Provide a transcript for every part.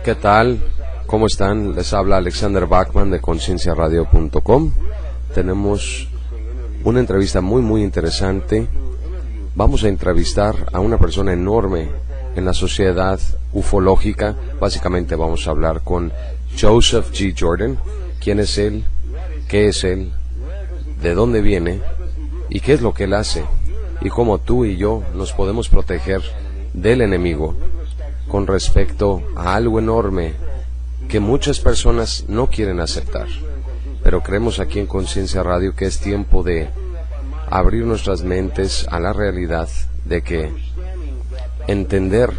¿Qué tal? ¿Cómo están? Les habla Alexander Bachman de concienciaradio.com. Tenemos una entrevista muy interesante. Vamos a entrevistar a una persona enorme en la sociedad ufológica. Básicamente vamos a hablar con Joseph G. Jordan. ¿Quién es él? ¿Qué es él? ¿De dónde viene? ¿Y qué es lo que él hace? Y cómo tú y yo nos podemos proteger del enemigo con respecto a algo enorme que muchas personas no quieren aceptar. Pero creemos aquí en Conciencia Radio que es tiempo de abrir nuestras mentes a la realidad de que entender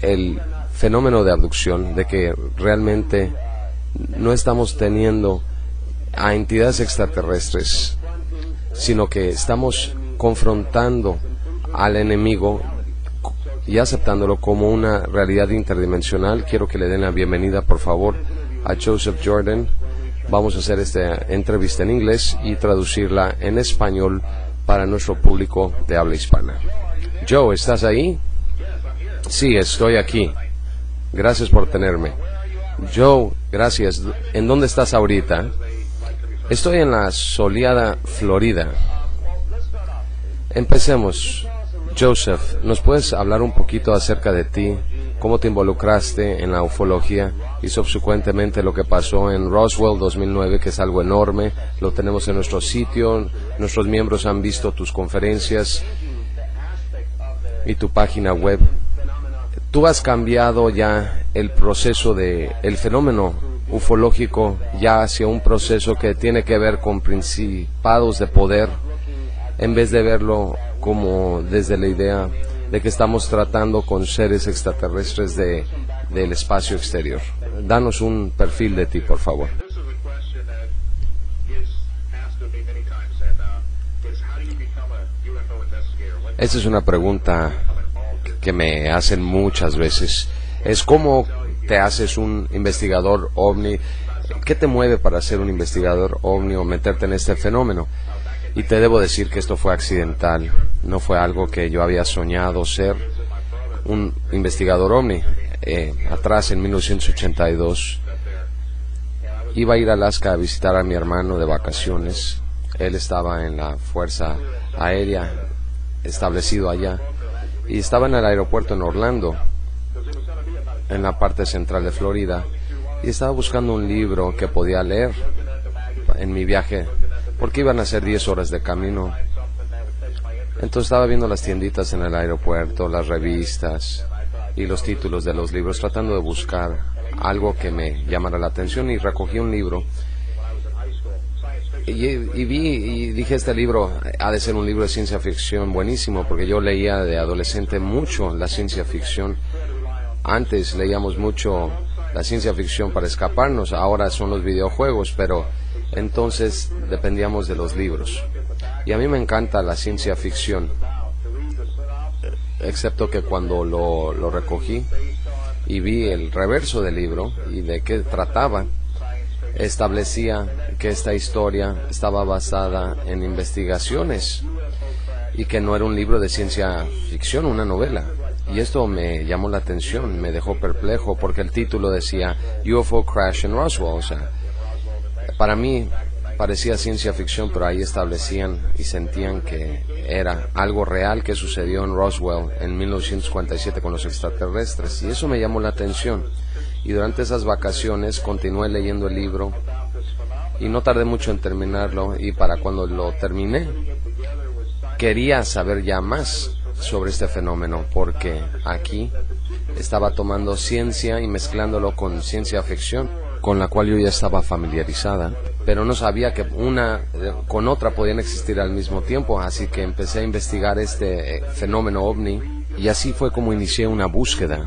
el fenómeno de abducción, de que realmente no estamos teniendo a entidades extraterrestres, sino que estamos confrontando al enemigo y aceptándolo como una realidad interdimensional. Quiero que le den la bienvenida, por favor, a Joseph Jordan. Vamos a hacer esta entrevista en inglés y traducirla en español para nuestro público de habla hispana. Joe, ¿estás ahí? Sí, estoy aquí. Gracias por tenerme. Joe, gracias. ¿En dónde estás ahorita? Estoy en la soleada Florida. Empecemos. Joseph, ¿nos puedes hablar un poquito acerca de ti? ¿Cómo te involucraste en la ufología? Y subsecuentemente lo que pasó en Roswell 2009, que es algo enorme. Lo tenemos en nuestro sitio. Nuestros miembros han visto tus conferencias y tu página web. Tú has cambiado ya el proceso de el fenómeno ufológico ya hacia un proceso que tiene que ver con principados de poder, en vez de verlo como desde la idea de que estamos tratando con seres extraterrestres del espacio exterior. Danos un perfil de ti, por favor. Esta es una pregunta que me hacen muchas veces. Es ¿cómo te haces un investigador ovni? ¿Qué te mueve para ser un investigador ovni o meterte en este fenómeno? Y te debo decir que esto fue accidental, no fue algo que yo había soñado ser un investigador ovni. Atrás, en 1982, iba a ir a Alaska a visitar a mi hermano de vacaciones. Él estaba en la Fuerza Aérea, establecido allá, y estaba en el aeropuerto en Orlando, en la parte central de Florida, y estaba buscando un libro que podía leer en mi viaje, porque iban a ser 10 horas de camino. Entonces estaba viendo las tienditas en el aeropuerto, las revistas y los títulos de los libros, tratando de buscar algo que me llamara la atención, y recogí un libro y vi y dije, este libro ha de ser un libro de ciencia ficción buenísimo, porque yo leía de adolescente mucho la ciencia ficción. Antes leíamos mucho la ciencia ficción para escaparnos, ahora son los videojuegos, pero entonces dependíamos de los libros. Y a mí me encanta la ciencia ficción, excepto que cuando lo recogí y vi el reverso del libro y de qué trataba, establecía que esta historia estaba basada en investigaciones y que no era un libro de ciencia ficción, una novela. Y esto me llamó la atención, me dejó perplejo, porque el título decía UFO Crash in Roswell. O sea, para mí parecía ciencia ficción, pero ahí establecían y sentían que era algo real que sucedió en Roswell en 1947 con los extraterrestres, y eso me llamó la atención. Y durante esas vacaciones continué leyendo el libro y no tardé mucho en terminarlo, y para cuando lo terminé quería saber ya más sobre este fenómeno, porque aquí estaba tomando ciencia y mezclándolo con ciencia ficción, con la cual yo ya estaba familiarizada, pero no sabía que una con otra podían existir al mismo tiempo. Así que empecé a investigar este fenómeno ovni, y así fue como inicié una búsqueda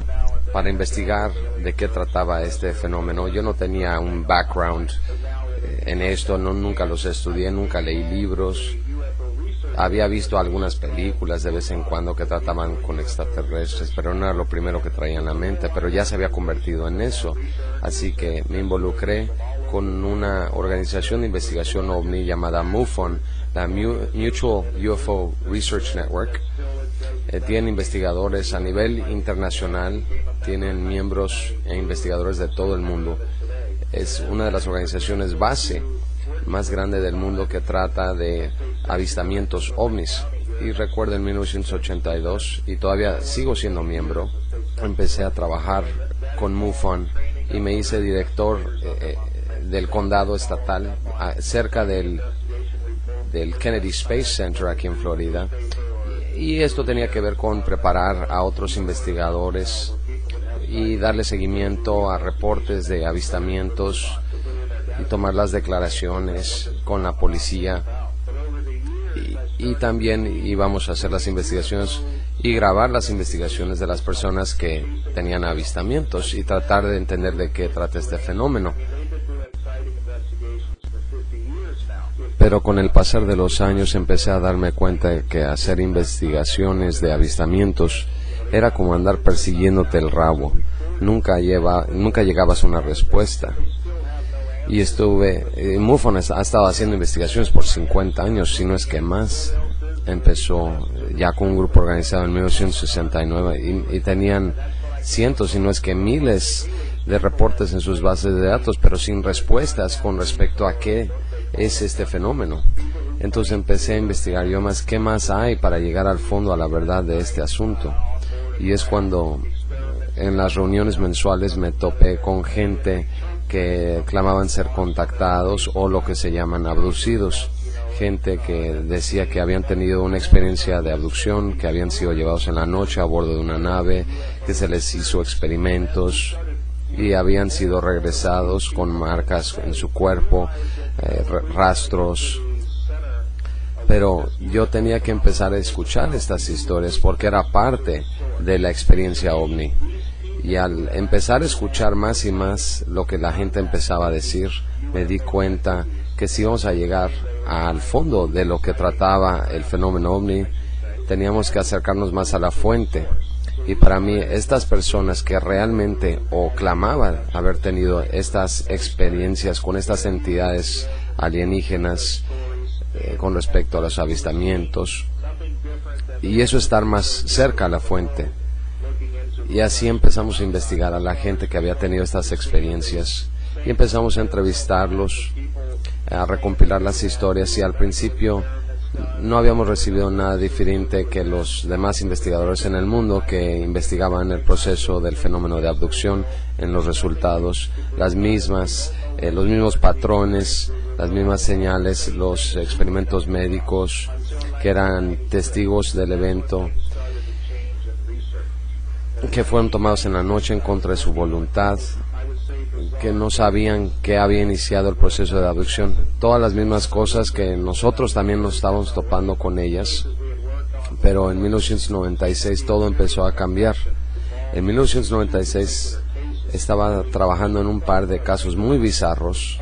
para investigar de qué trataba este fenómeno. Yo no tenía un background en esto, nunca los estudié, nunca leí libros. Había visto algunas películas de vez en cuando que trataban con extraterrestres, pero no era lo primero que traía en la mente, pero ya se había convertido en eso. Así que me involucré con una organización de investigación ovni llamada MUFON, la Mutual UFO Research Network, Tienen investigadores a nivel internacional, tienen miembros e investigadores de todo el mundo. Es una de las organizaciones base más grande del mundo que trata de avistamientos ovnis. Y recuerdo en 1982, y todavía sigo siendo miembro, empecé a trabajar con MUFON y me hice director del condado estatal cerca del Kennedy Space Center aquí en Florida. Y esto tenía que ver con preparar a otros investigadores y darle seguimiento a reportes de avistamientos y tomar las declaraciones con la policía. Y también íbamos a hacer las investigaciones y grabar las investigaciones de las personas que tenían avistamientos y tratar de entender de qué trata este fenómeno. Pero con el pasar de los años empecé a darme cuenta de que hacer investigaciones de avistamientos era como andar persiguiéndote el rabo. Nunca llegabas a una respuesta. Y MUFON ha estado haciendo investigaciones por 50 años, si no es que más. Empezó ya con un grupo organizado en 1969 y tenían cientos, si no es que miles de reportes en sus bases de datos, pero sin respuestas con respecto a qué es este fenómeno. Entonces empecé a investigar yo más qué más hay para llegar al fondo, a la verdad de este asunto. Y es cuando en las reuniones mensuales me topé con gente que clamaban ser contactados o lo que se llaman abducidos, gente que decía que habían tenido una experiencia de abducción, que habían sido llevados en la noche a bordo de una nave, que se les hizo experimentos y habían sido regresados con marcas en su cuerpo, rastros. Pero yo tenía que empezar a escuchar estas historias porque era parte de la experiencia ovni. Y al empezar a escuchar más y más lo que la gente empezaba a decir, me di cuenta que si íbamos a llegar al fondo de lo que trataba el fenómeno ovni, teníamos que acercarnos más a la fuente. Y para mí, estas personas que realmente o clamaban haber tenido estas experiencias con estas entidades alienígenas con respecto a los avistamientos, y eso estar más cerca a la fuente. Y así empezamos a investigar a la gente que había tenido estas experiencias y empezamos a entrevistarlos, a recompilar las historias, y al principio no habíamos recibido nada diferente que los demás investigadores en el mundo que investigaban el proceso del fenómeno de abducción. En los resultados, los mismos patrones, las mismas señales, los experimentos médicos que eran testigos del evento, que fueron tomados en la noche en contra de su voluntad, que no sabían que había iniciado el proceso de abducción. Todas las mismas cosas que nosotros también nos estábamos topando con ellas. Pero en 1996 todo empezó a cambiar. En 1996 estaba trabajando en un par de casos muy bizarros.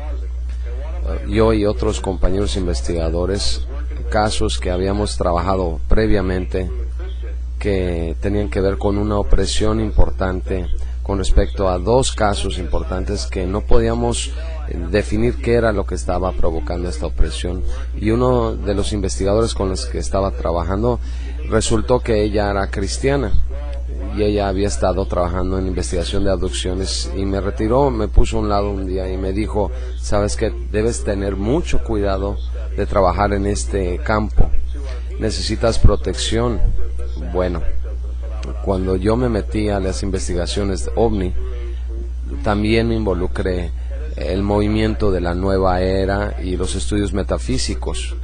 Yo y otros compañeros investigadores, casos que habíamos trabajado previamente, que tenían que ver con una opresión importante con respecto a dos casos importantes que no podíamos definir qué era lo que estaba provocando esta opresión. Y uno de los investigadores con los que estaba trabajando resultó que ella era cristiana y ella había estado trabajando en investigación de abducciones, y me retiró, me puso a un lado un día y me dijo: sabes que debes tener mucho cuidado de trabajar en este campo, necesitas protección. Bueno, cuando yo me metí a las investigaciones de OVNI, también me involucré el movimiento de la nueva era y los estudios metafísicos,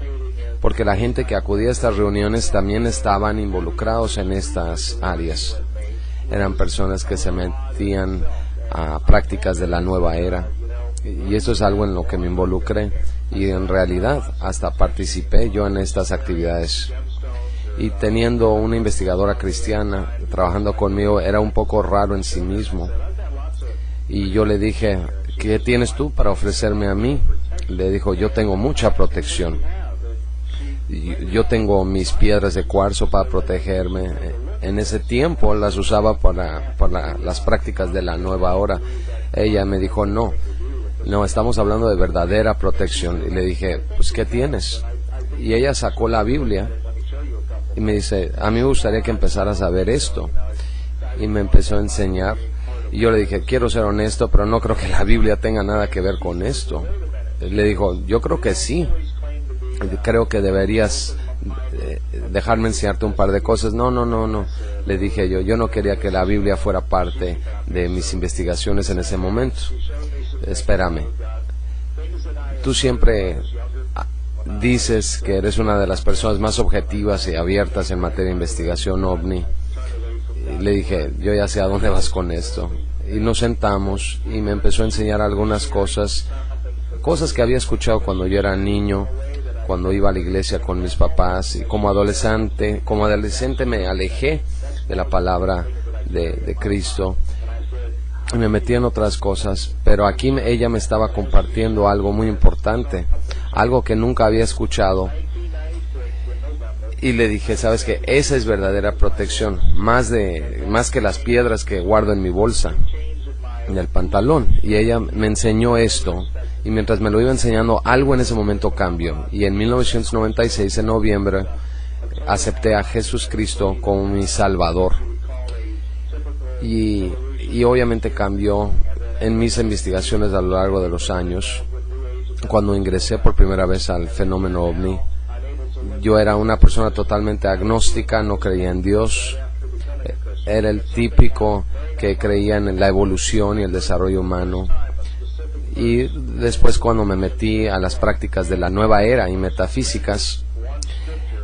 porque la gente que acudía a estas reuniones también estaban involucrados en estas áreas. Eran personas que se metían a prácticas de la nueva era, y esto es algo en lo que me involucré, y en realidad hasta participé yo en estas actividades. Y teniendo una investigadora cristiana trabajando conmigo, era un poco raro en sí mismo. Y yo le dije: ¿qué tienes tú para ofrecerme a mí? Le dijo: yo tengo mucha protección. Yo tengo mis piedras de cuarzo para protegerme. En ese tiempo las usaba para las prácticas de la nueva hora. Ella me dijo: no, estamos hablando de verdadera protección. Y le dije: pues ¿qué tienes? Y ella sacó la Biblia y me dice, a mí me gustaría que empezaras a ver esto. Y me empezó a enseñar. Y yo le dije, quiero ser honesto, pero no creo que la Biblia tenga nada que ver con esto. Le dijo, yo creo que sí. Creo que deberías dejarme enseñarte un par de cosas. No. Le dije yo no quería que la Biblia fuera parte de mis investigaciones en ese momento. Espérame. Tú siempre dices que eres una de las personas más objetivas y abiertas en materia de investigación ovni. Y le dije, yo ya sé a dónde vas con esto. Y nos sentamos y me empezó a enseñar algunas cosas que había escuchado cuando yo era niño, cuando iba a la iglesia con mis papás, y como adolescente me alejé de la palabra de Cristo y me metí en otras cosas, pero aquí ella me estaba compartiendo algo muy importante, algo que nunca había escuchado. Y le dije, ¿sabes qué? Esa es verdadera protección, más que las piedras que guardo en mi bolsa, en el pantalón. Y ella me enseñó esto, y mientras me lo iba enseñando, algo en ese momento cambió. Y en 1996, en noviembre, acepté a Jesús Cristo como mi Salvador. Y obviamente cambió en mis investigaciones a lo largo de los años. Cuando ingresé por primera vez al fenómeno ovni, yo era una persona totalmente agnóstica, no creía en Dios. Era el típico que creía en la evolución y el desarrollo humano. Y después, cuando me metí a las prácticas de la nueva era y metafísicas,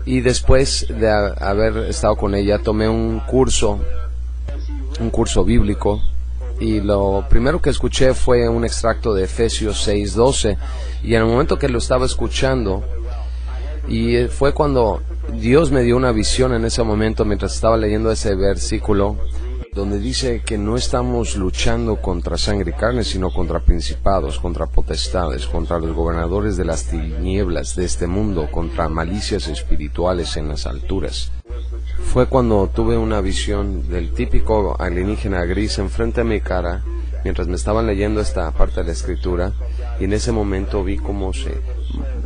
y después de haber estado con ella, tomé un curso bíblico, y lo primero que escuché fue un extracto de Efesios 6:12, y en el momento que lo estaba escuchando, y fue cuando Dios me dio una visión en ese momento mientras estaba leyendo ese versículo, donde dice que no estamos luchando contra sangre y carne, sino contra principados, contra potestades, contra los gobernadores de las tinieblas de este mundo, contra malicias espirituales en las alturas. Fue cuando tuve una visión del típico alienígena gris enfrente de mi cara, mientras me estaban leyendo esta parte de la escritura, y en ese momento vi cómo se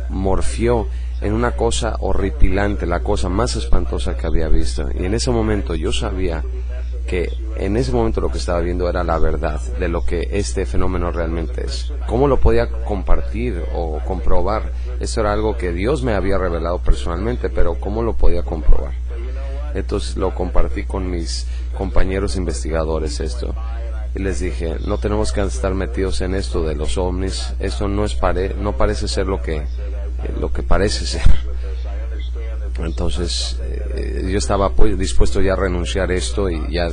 morfió en una cosa horripilante, la cosa más espantosa que había visto. Y en ese momento yo sabía que en ese momento lo que estaba viendo era la verdad de lo que este fenómeno realmente es. ¿Cómo lo podía compartir o comprobar? Eso era algo que Dios me había revelado personalmente, pero ¿cómo lo podía comprobar? Entonces lo compartí con mis compañeros investigadores esto. Y les dije, no tenemos que estar metidos en esto de los ovnis. Esto no parece ser lo que parece ser. Entonces yo estaba dispuesto ya a renunciar a esto y ya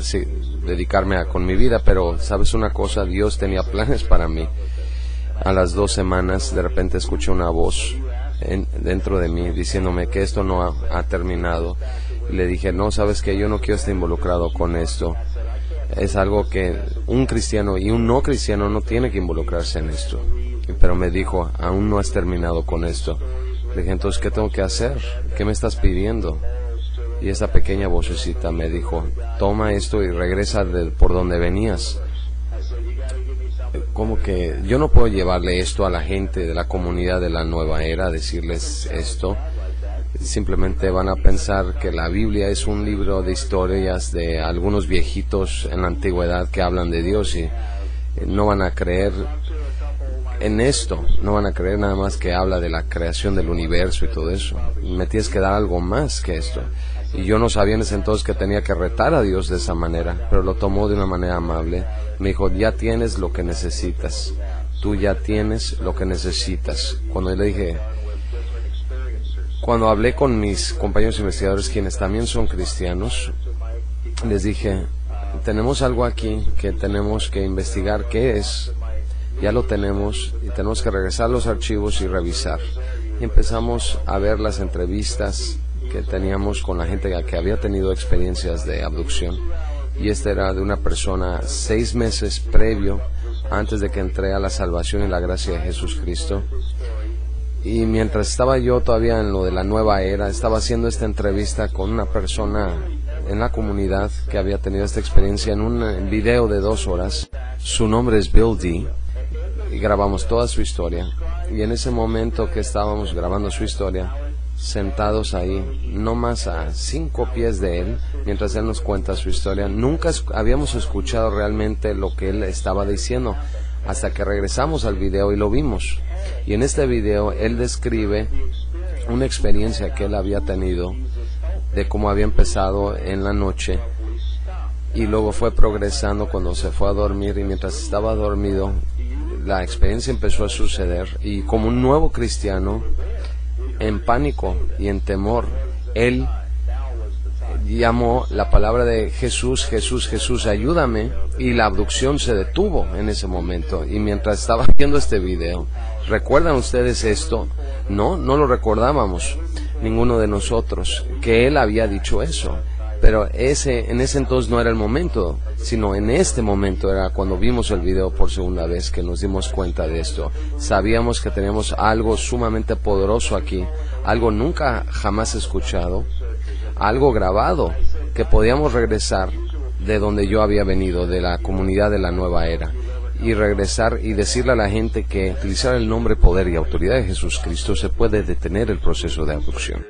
dedicarme con mi vida, pero ¿sabes una cosa? Dios tenía planes para mí. A las 2 semanas de repente escuché una voz dentro de mí diciéndome que esto no ha terminado. Y le dije, no, ¿sabes qué? Yo no quiero estar involucrado con esto. Es algo que un cristiano y un no cristiano no tiene que involucrarse en esto. Pero me dijo, aún no has terminado con esto. Le dije, entonces, ¿qué tengo que hacer? ¿Qué me estás pidiendo? Y esa pequeña vocecita me dijo, toma esto y regresa por donde venías. Como que yo no puedo llevarle esto a la gente de la comunidad de la nueva era, decirles esto. Simplemente van a pensar que la Biblia es un libro de historias de algunos viejitos en la antigüedad que hablan de Dios, y no van a creer en esto, no van a creer nada más que habla de la creación del universo y todo eso. Me tienes que dar algo más que esto. Y yo no sabía en ese entonces que tenía que retar a Dios de esa manera, pero lo tomó de una manera amable. Me dijo, ya tienes lo que necesitas, tú ya tienes lo que necesitas. Cuando hablé con mis compañeros investigadores, quienes también son cristianos, les dije, tenemos algo aquí que tenemos que investigar qué es. Ya lo tenemos y tenemos que regresar a los archivos y revisar. Y empezamos a ver las entrevistas que teníamos con la gente que había tenido experiencias de abducción. Y esta era de una persona 6 meses previo, antes de que entré a la salvación y la gracia de Jesús Cristo. Y mientras estaba yo todavía en lo de la nueva era, estaba haciendo esta entrevista con una persona en la comunidad que había tenido esta experiencia en un video de 2 horas. Su nombre es Bill D. Y grabamos toda su historia. Y en ese momento que estábamos grabando su historia, sentados ahí, no más a 5 pies de él, mientras él nos cuenta su historia. Nunca habíamos escuchado realmente lo que él estaba diciendo, hasta que regresamos al video y lo vimos. Y en este video él describe una experiencia que él había tenido, de cómo había empezado en la noche, y luego fue progresando cuando se fue a dormir, y mientras estaba dormido, la experiencia empezó a suceder, y como un nuevo cristiano, en pánico y en temor, él llamó la palabra de Jesús, Jesús, Jesús, ayúdame, y la abducción se detuvo en ese momento. Y mientras estaba viendo este video, ¿recuerdan ustedes esto? No lo recordábamos, ninguno de nosotros, que él había dicho eso. Pero en ese entonces no era el momento, sino en este momento era cuando vimos el video por segunda vez que nos dimos cuenta de esto. Sabíamos que teníamos algo sumamente poderoso aquí, algo nunca jamás escuchado, algo grabado, que podíamos regresar de donde yo había venido, de la comunidad de la nueva era, y regresar y decirle a la gente que utilizar el nombre, poder y autoridad de Jesucristo se puede detener el proceso de abducción.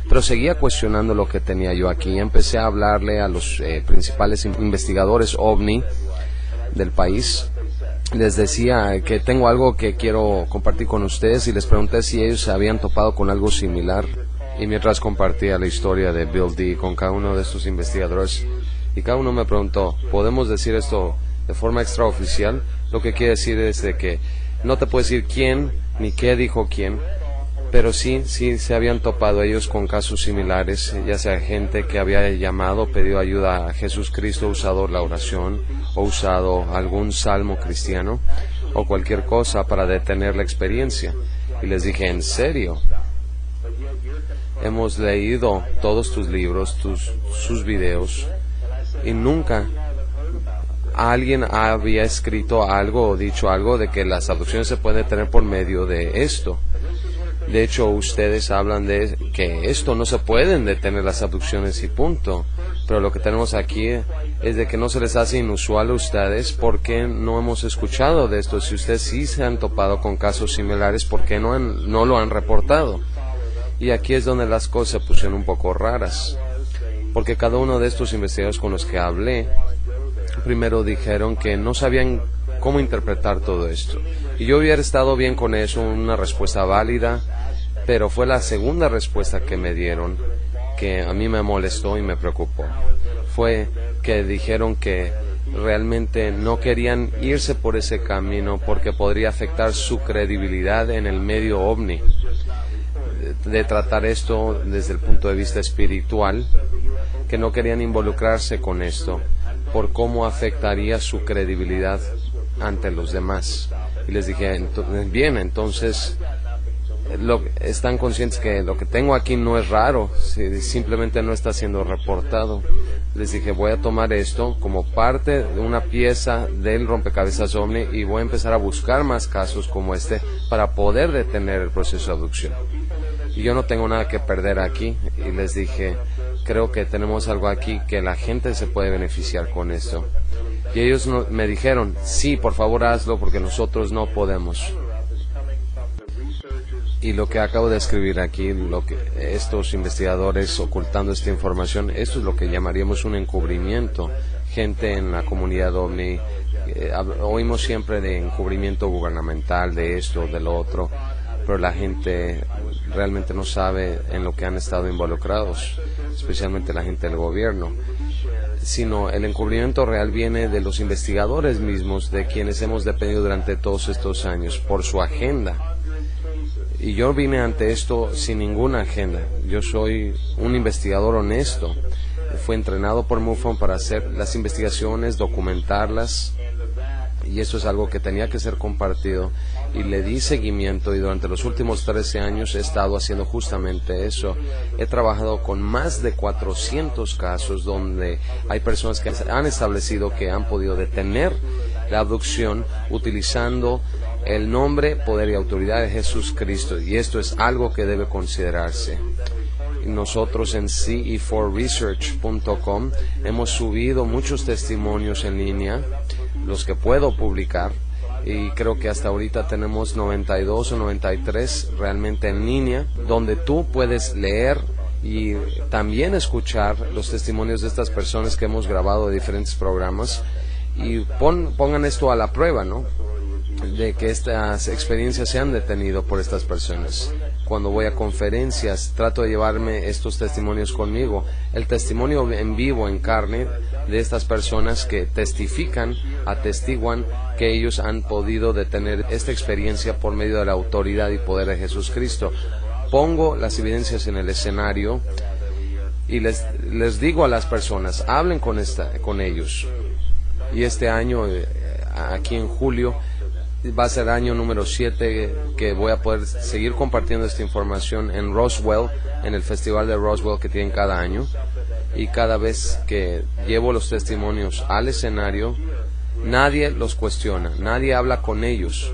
Pero seguía cuestionando lo que tenía yo aquí. Empecé a hablarle a los principales investigadores OVNI del país. Les decía que tengo algo que quiero compartir con ustedes, y les pregunté si ellos se habían topado con algo similar. Y mientras compartía la historia de Bill D. con cada uno de estos investigadores, y cada uno me preguntó, ¿podemos decir esto de forma extraoficial? Lo que quiere decir es de que no te puedo decir quién ni qué dijo quién, pero sí se habían topado ellos con casos similares, ya sea gente que había llamado, pedido ayuda a Jesucristo, usado la oración, o usado algún salmo cristiano, o cualquier cosa para detener la experiencia. Y les dije, ¿en serio? Hemos leído todos tus libros, sus videos, y nunca alguien había escrito algo o dicho algo de que las abducciones se pueden detener por medio de esto. De hecho, ustedes hablan de que esto no se pueden detener las abducciones y punto. Pero lo que tenemos aquí es de que no se les hace inusual a ustedes porque no hemos escuchado de esto. Si ustedes sí se han topado con casos similares, ¿por qué no lo han reportado? Y aquí es donde las cosas se pusieron un poco raras. Porque cada uno de estos investigadores con los que hablé, primero dijeron que no sabían cómo interpretar todo esto. Y yo hubiera estado bien con eso, una respuesta válida, pero fue la segunda respuesta que me dieron que a mí me molestó y me preocupó. Fue que dijeron que realmente no querían irse por ese camino porque podría afectar su credibilidad en el medio OVNI. De tratar esto desde el punto de vista espiritual, que no querían involucrarse con esto por cómo afectaría su credibilidad ante los demás. Y les dije, bien, entonces están conscientes que lo que tengo aquí no es raro, simplemente no está siendo reportado. Les dije, voy a tomar esto como parte de una pieza del rompecabezas OVNI y voy a empezar a buscar más casos como este para poder detener el proceso de abducción. Y yo no tengo nada que perder aquí. Y les dije, creo que tenemos algo aquí que la gente se puede beneficiar con esto. Y ellos me dijeron, sí, por favor hazlo porque nosotros no podemos. Y lo que acabo de escribir aquí, lo que estos investigadores ocultando esta información, esto es lo que llamaríamos un encubrimiento. Gente en la comunidad OVNI, oímos siempre de encubrimiento gubernamental, de esto, de lo otro, pero la gente realmente no sabe en lo que han estado involucrados, especialmente la gente del gobierno. Sino el encubrimiento real viene de los investigadores mismos, de quienes hemos dependido durante todos estos años, por su agenda. Y yo vine ante esto sin ninguna agenda. Yo soy un investigador honesto. Fui entrenado por MUFON para hacer las investigaciones, documentarlas, y eso es algo que tenía que ser compartido. Y le di seguimiento, y durante los últimos 13 años he estado haciendo justamente eso. He trabajado con más de 400 casos donde hay personas que han establecido que han podido detener la abducción utilizando el nombre, poder y autoridad de Jesucristo, y esto es algo que debe considerarse. Nosotros en ce4research.com hemos subido muchos testimonios en línea, los que puedo publicar, y creo que hasta ahorita tenemos 92 o 93 realmente en línea, donde tú puedes leer y también escuchar los testimonios de estas personas que hemos grabado de diferentes programas, y pongan esto a la prueba, ¿no? De que estas experiencias se han detenido por estas personas. Cuando voy a conferencias, trato de llevarme estos testimonios conmigo. El testimonio en vivo, en carne, de estas personas que testifican, atestiguan que ellos han podido detener esta experiencia por medio de la autoridad y poder de Jesucristo. Pongo las evidencias en el escenario y les digo a las personas, hablen con ellos. Y este año, aquí en julio, va a ser año número 7 que voy a poder seguir compartiendo esta información en Roswell, en el festival de Roswell que tienen cada año. Y cada vez que llevo los testimonios al escenario, nadie los cuestiona, nadie habla con ellos,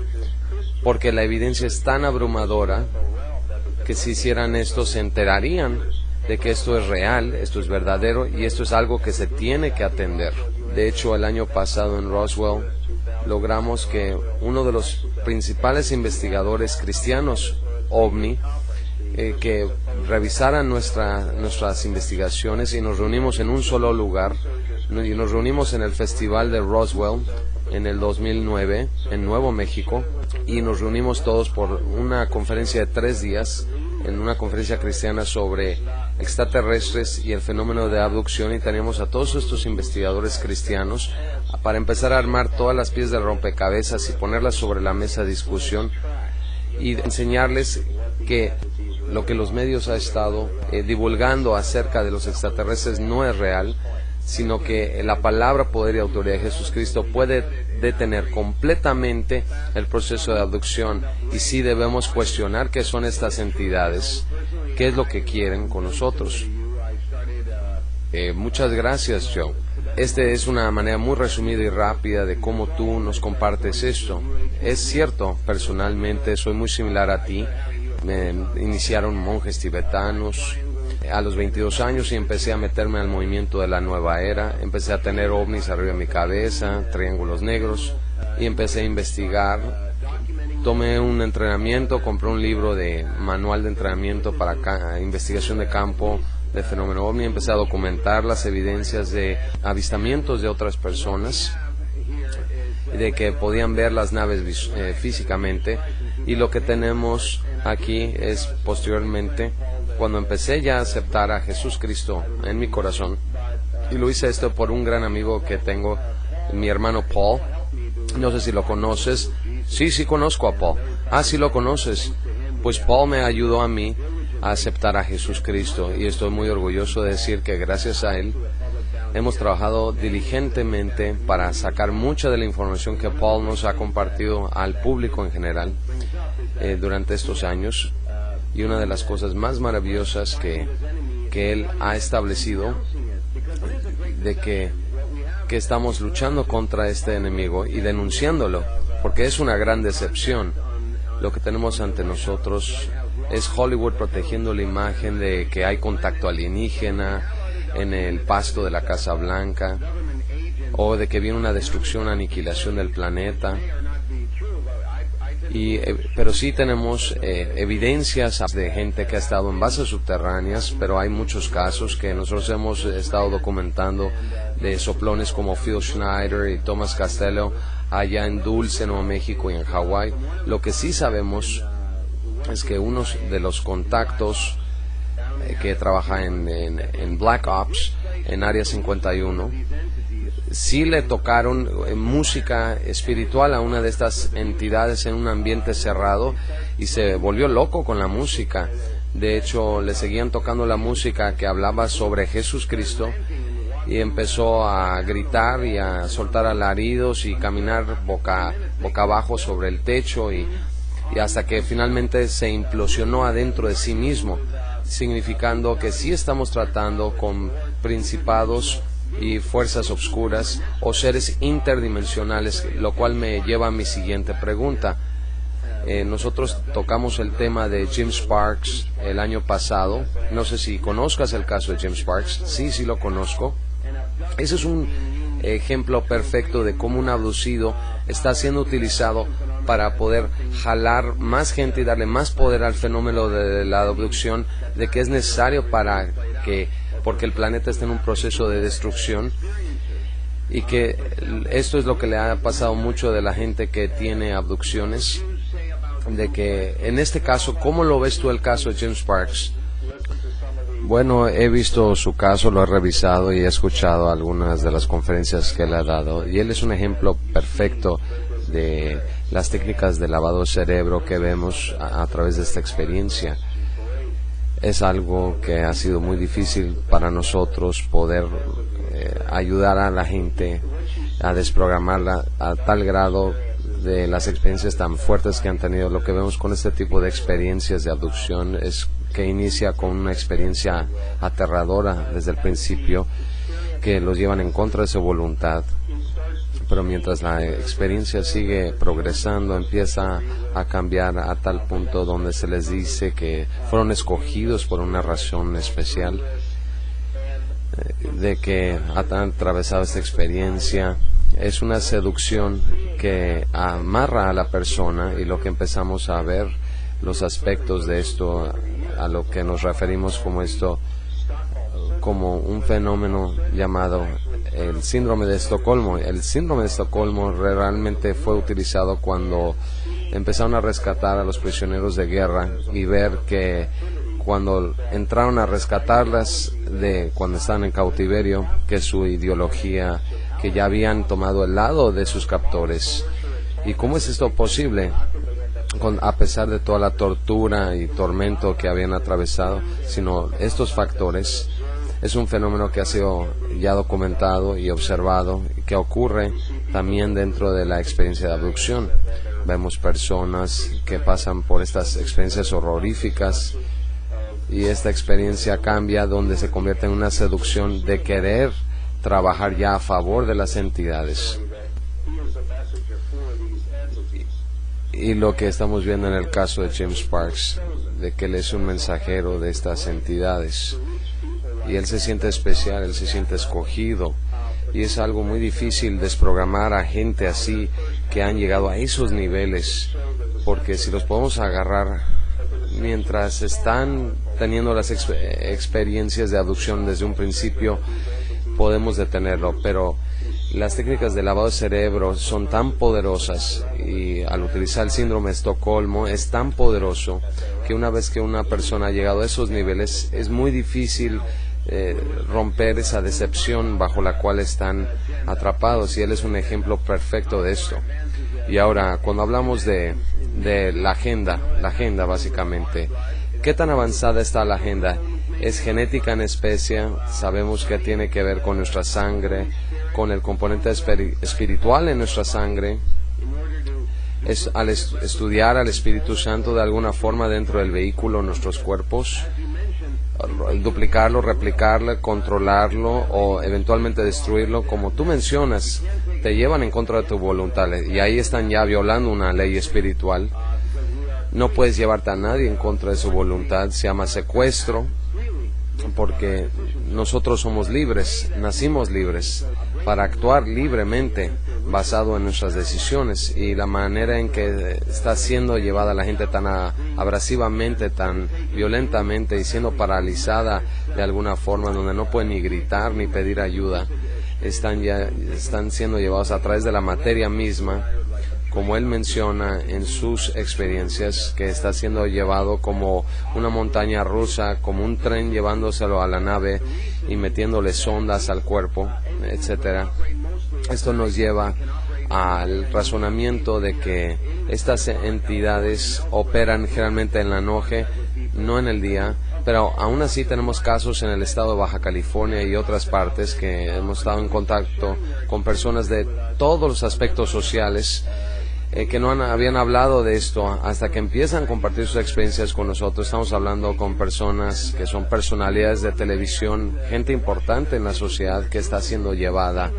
porque la evidencia es tan abrumadora que si hicieran esto se enterarían de que esto es real, esto es verdadero y esto es algo que se tiene que atender. De hecho, el año pasado en Roswell logramos que uno de los principales investigadores cristianos OVNI que revisaran nuestras investigaciones, y nos reunimos en un solo lugar, y nos reunimos en el festival de Roswell en el 2009 en Nuevo México, y nos reunimos todos por una conferencia de 3 días, en una conferencia cristiana sobre extraterrestres y el fenómeno de abducción, y teníamos a todos estos investigadores cristianos para empezar a armar todas las piezas de rompecabezas y ponerlas sobre la mesa de discusión y enseñarles que lo que los medios han estado divulgando acerca de los extraterrestres no es real, sino que la palabra, poder y autoridad de Jesucristo puede detener completamente el proceso de abducción, y sí debemos cuestionar qué son estas entidades, qué es lo que quieren con nosotros. Muchas gracias, Joe. Esta es una manera muy resumida y rápida de cómo tú nos compartes esto. Es cierto, personalmente soy muy similar a ti. Me iniciaron monjes tibetanos a los 22 años y empecé a meterme al movimiento de la nueva era. Empecé a tener ovnis arriba de mi cabeza, triángulos negros, y empecé a investigar. Tomé un entrenamiento, compré un libro de manual de entrenamiento para investigación de campo de fenómeno ovni. Empecé a documentar las evidencias de avistamientos de otras personas, de que podían ver las naves físicamente, y lo que tenemos aquí es posteriormente, cuando empecé ya a aceptar a Jesucristo en mi corazón, y lo hice esto por un gran amigo que tengo, mi hermano Paul. No sé si lo conoces. Sí, conozco a Paul. Sí lo conoces. Pues Paul me ayudó a mí a aceptar a Jesucristo, y estoy muy orgulloso de decir que gracias a él hemos trabajado diligentemente para sacar mucha de la información que Paul nos ha compartido al público en general durante estos años. Y una de las cosas más maravillosas que él ha establecido, de que estamos luchando contra este enemigo y denunciándolo, porque es una gran decepción. Lo que tenemos ante nosotros es Hollywood protegiendo la imagen de que hay contacto alienígena en el pasto de la Casa Blanca, o de que viene una destrucción, aniquilación del planeta. Pero sí tenemos evidencias de gente que ha estado en bases subterráneas, pero hay muchos casos que nosotros hemos estado documentando de soplones como Phil Schneider y Thomas Castello allá en Dulce, Nuevo México, y en Hawái. Lo que sí sabemos es que uno de los contactos que trabaja en Black Ops, en Área 51, sí le tocaron música espiritual a una de estas entidades en un ambiente cerrado, y se volvió loco con la música. De hecho, le seguían tocando la música que hablaba sobre Jesucristo, y empezó a gritar y a soltar alaridos y caminar boca abajo sobre el techo, y hasta que finalmente se implosionó adentro de sí mismo, significando que sí estamos tratando con principados y fuerzas obscuras o seres interdimensionales, lo cual me lleva a mi siguiente pregunta. Nosotros tocamos el tema de Jim Sparks el año pasado. No sé si conozcas el caso de Jim Sparks. Sí lo conozco. Ese es un ejemplo perfecto de cómo un abducido está siendo utilizado para poder jalar más gente y darle más poder al fenómeno de la abducción, de que es necesario porque el planeta está en un proceso de destrucción, y que esto es lo que le ha pasado mucho de la gente que tiene abducciones, de que en este caso, ¿cómo lo ves tú el caso de Jim Sparks? Bueno, he visto su caso, lo he revisado y he escuchado algunas de las conferencias que él ha dado, y él es un ejemplo perfecto de las técnicas de lavado de cerebro que vemos a través de esta experiencia. Es algo que ha sido muy difícil para nosotros poder ayudar a la gente a desprogramarla a tal grado de las experiencias tan fuertes que han tenido. Lo que vemos con este tipo de experiencias de abducción es que inicia con una experiencia aterradora desde el principio, que los llevan en contra de su voluntad, pero mientras la experiencia sigue progresando, empieza a cambiar a tal punto donde se les dice que fueron escogidos por una razón especial, de que han atravesado esta experiencia. Es una seducción que amarra a la persona, y lo que empezamos a ver, los aspectos de esto, a lo que nos referimos como un fenómeno llamado el síndrome de Estocolmo. El síndrome de Estocolmo realmente fue utilizado cuando empezaron a rescatar a los prisioneros de guerra, y ver que cuando entraron a rescatarlas de cuando estaban en cautiverio, que su ideología, que ya habían tomado el lado de sus captores. ¿Y cómo es esto posible? A pesar de toda la tortura y tormento que habían atravesado, sino estos factores. Es un fenómeno que ha sido ya documentado y observado, que ocurre también dentro de la experiencia de abducción. Vemos personas que pasan por estas experiencias horroríficas, y esta experiencia cambia, donde se convierte en una seducción de querer trabajar ya a favor de las entidades. Y lo que estamos viendo en el caso de Jim Sparks, de que él es un mensajero de estas entidades, y él se siente especial, él se siente escogido, y es algo muy difícil desprogramar a gente así, que han llegado a esos niveles, porque si los podemos agarrar mientras están teniendo las experiencias de abducción desde un principio, podemos detenerlo, pero las técnicas de lavado de cerebro son tan poderosas, y al utilizar el síndrome de Estocolmo es tan poderoso, que una vez que una persona ha llegado a esos niveles, es muy difícil romper esa decepción bajo la cual están atrapados, y él es un ejemplo perfecto de esto. Y ahora, cuando hablamos de la agenda básicamente, ¿qué tan avanzada está la agenda? Es genética en especie, sabemos que tiene que ver con nuestra sangre, con el componente espiritual en nuestra sangre. Es al estudiar al Espíritu Santo de alguna forma dentro del vehículo, nuestros cuerpos, duplicarlo, replicarlo, controlarlo o eventualmente destruirlo, como tú mencionas, te llevan en contra de tu voluntad, y ahí están ya violando una ley espiritual. No puedes llevarte a nadie en contra de su voluntad, se llama secuestro, porque nosotros somos libres, nacimos libres para actuar libremente basado en nuestras decisiones, y la manera en que está siendo llevada la gente tan abrasivamente, tan violentamente, y siendo paralizada de alguna forma, donde no pueden ni gritar ni pedir ayuda, están siendo llevados a través de la materia misma, como él menciona en sus experiencias, que está siendo llevado como una montaña rusa, como un tren llevándoselo a la nave y metiéndole sondas al cuerpo, etcétera. Esto nos lleva al razonamiento de que estas entidades operan generalmente en la noche, no en el día, pero aún así tenemos casos en el estado de Baja California y otras partes que hemos estado en contacto con personas de todos los aspectos sociales que no habían hablado de esto hasta que empiezan a compartir sus experiencias con nosotros. Estamos hablando con personas que son personalidades de televisión, gente importante en la sociedad que está siendo llevada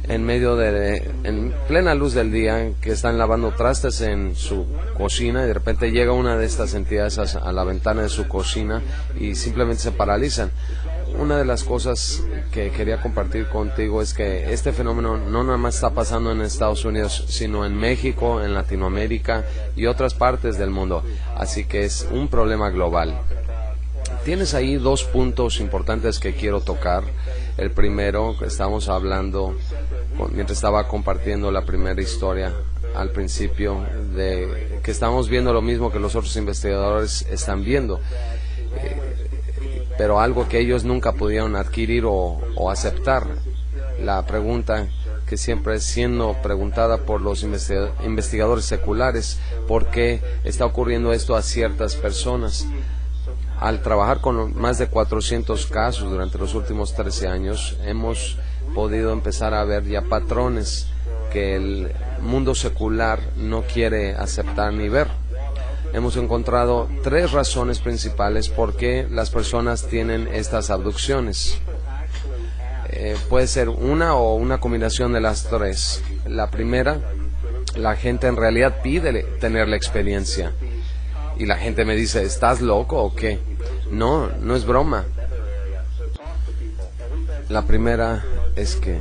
en plena luz del día, que están lavando trastes en su cocina, y de repente llega una de estas entidades a la ventana de su cocina y simplemente se paralizan. Una de las cosas que quería compartir contigo es que este fenómeno no nada más está pasando en Estados Unidos, sino en México, en Latinoamérica y otras partes del mundo. Así que es un problema global. Tienes ahí dos puntos importantes que quiero tocar. El primero, que estamos hablando, mientras estaba compartiendo la primera historia al principio, de que estamos viendo lo mismo que los otros investigadores están viendo, pero algo que ellos nunca pudieron adquirir o aceptar. La pregunta que siempre es siendo preguntada por los investigadores seculares: ¿por qué está ocurriendo esto a ciertas personas? Al trabajar con más de 400 casos durante los últimos 13 años, hemos podido empezar a ver ya patrones que el mundo secular no quiere aceptar ni ver. Hemos encontrado tres razones principales por qué las personas tienen estas abducciones. Puede ser una o una combinación de las tres. La primera, la gente en realidad pide tener la experiencia. Y la gente me dice: ¿estás loco o qué? No, no es broma. La primera es que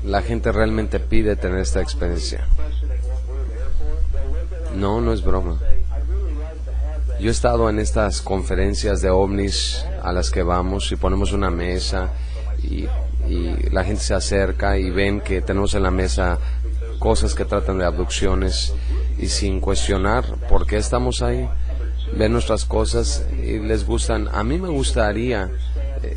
la gente realmente pide tener esta experiencia. No, no es broma. Yo he estado en estas conferencias de ovnis a las que vamos y ponemos una mesa y la gente se acerca y ven que tenemos en la mesa cosas que tratan de abducciones, y sin cuestionar por qué estamos ahí, ven nuestras cosas y les gustan. A mí me gustaría,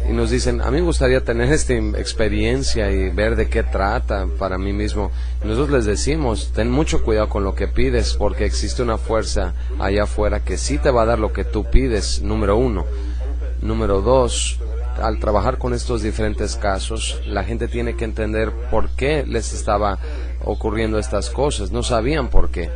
y nos dicen: a mí me gustaría tener esta experiencia y ver de qué trata para mí mismo. Nosotros les decimos: ten mucho cuidado con lo que pides, porque existe una fuerza allá afuera que sí te va a dar lo que tú pides, número uno. Número dos, al trabajar con estos diferentes casos, la gente tiene que entender por qué les estaba ocurriendo estas cosas. No sabían por qué.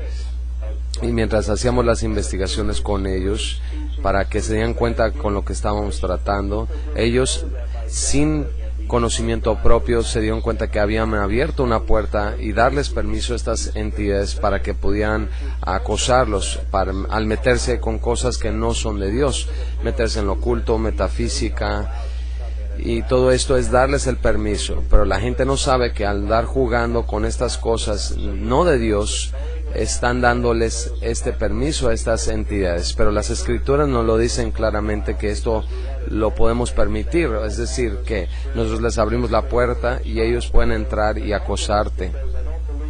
Y mientras hacíamos las investigaciones con ellos, para que se dieran cuenta con lo que estábamos tratando, ellos, sin conocimiento propio, se dieron cuenta que habían abierto una puerta y darles permiso a estas entidades para que pudieran acosarlos al meterse con cosas que no son de Dios, meterse en lo oculto, metafísica, y todo esto es darles el permiso. Pero la gente no sabe que al dar jugando con estas cosas no de Dios, están dándoles este permiso a estas entidades. Pero las escrituras nos lo dicen claramente, que esto lo podemos permitir, es decir, que nosotros les abrimos la puerta y ellos pueden entrar y acosarte.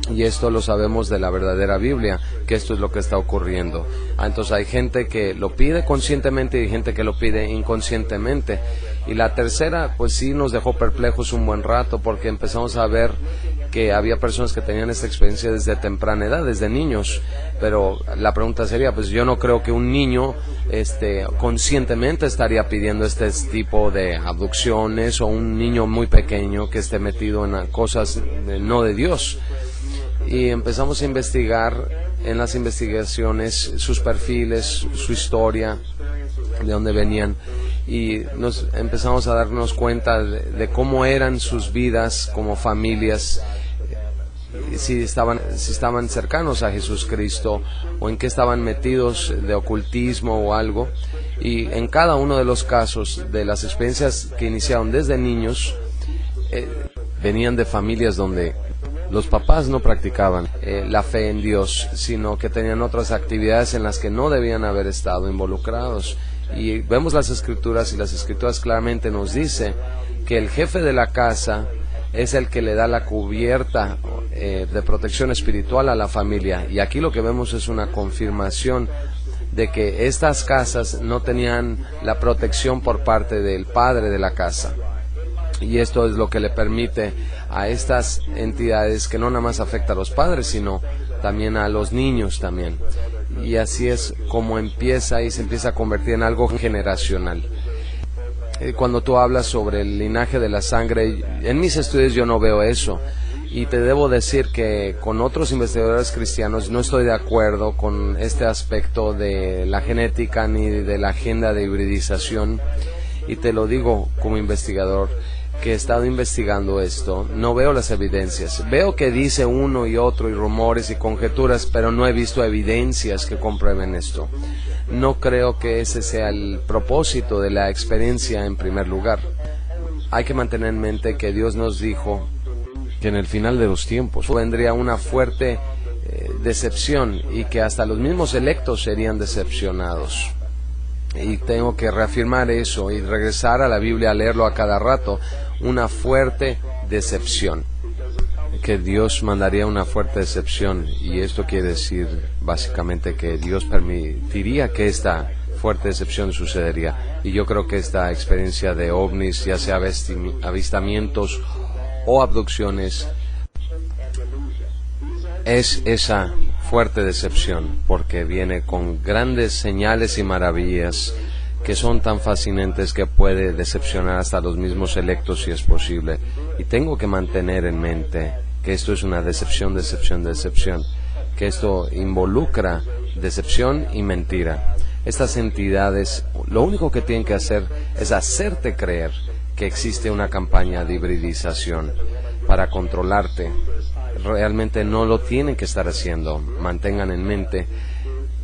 Y esto lo sabemos de la verdadera Biblia, que esto es lo que está ocurriendo. Entonces hay gente que lo pide conscientemente y hay gente que lo pide inconscientemente. Y la tercera, pues sí nos dejó perplejos un buen rato, porque empezamos a ver que había personas que tenían esta experiencia desde temprana edad, desde niños. Pero la pregunta sería, pues yo no creo que un niño conscientemente estaría pidiendo este tipo de abducciones, o un niño muy pequeño que esté metido en cosas no de Dios. Y empezamos a investigar en las investigaciones sus perfiles, su historia, de dónde venían, y nos empezamos a darnos cuenta de cómo eran sus vidas como familias, si estaban cercanos a Jesucristo o en qué estaban metidos de ocultismo o algo. Y en cada uno de los casos de las experiencias que iniciaron desde niños, venían de familias donde los papás no practicaban la fe en Dios, sino que tenían otras actividades en las que no debían haber estado involucrados. Y vemos las escrituras, y las escrituras claramente nos dice que el jefe de la casa es el que le da la cubierta de protección espiritual a la familia. Y aquí lo que vemos es una confirmación de que estas casas no tenían la protección por parte del padre de la casa. Y esto es lo que le permite a estas entidades, que no nada más afecta a los padres, sino también a los niños también. Y así es como empieza, y se empieza a convertir en algo generacional. Cuando tú hablas sobre el linaje de la sangre, en mis estudios yo no veo eso. Y te debo decir que con otros investigadores cristianos no estoy de acuerdo con este aspecto de la genética ni de la agenda de hibridización. Y te lo digo como investigador. que he estado investigando esto, no veo las evidencias. Veo que dice uno y otro y rumores y conjeturas, pero no he visto evidencias que comprueben esto. No creo que ese sea el propósito de la experiencia en primer lugar. Hay que mantener en mente que Dios nos dijo que en el final de los tiempos vendría una fuerte decepción y que hasta los mismos electos serían decepcionados. Y tengo que reafirmar eso y regresar a la Biblia a leerlo a cada rato. Una fuerte decepción, que Dios mandaría una fuerte decepción, y esto quiere decir básicamente que Dios permitiría que esta fuerte decepción sucedería. Y yo creo que esta experiencia de ovnis, ya sea avistamientos o abducciones, es esa fuerte decepción, porque viene con grandes señales y maravillas que son tan fascinantes que puede decepcionar hasta los mismos electos si es posible. Y tengo que mantener en mente que esto es una decepción, que esto involucra decepción y mentira. Estas entidades lo único que tienen que hacer es hacerte creer que existe una campaña de hibridización para controlarte. Realmente no lo tienen que estar haciendo. Mantengan en mente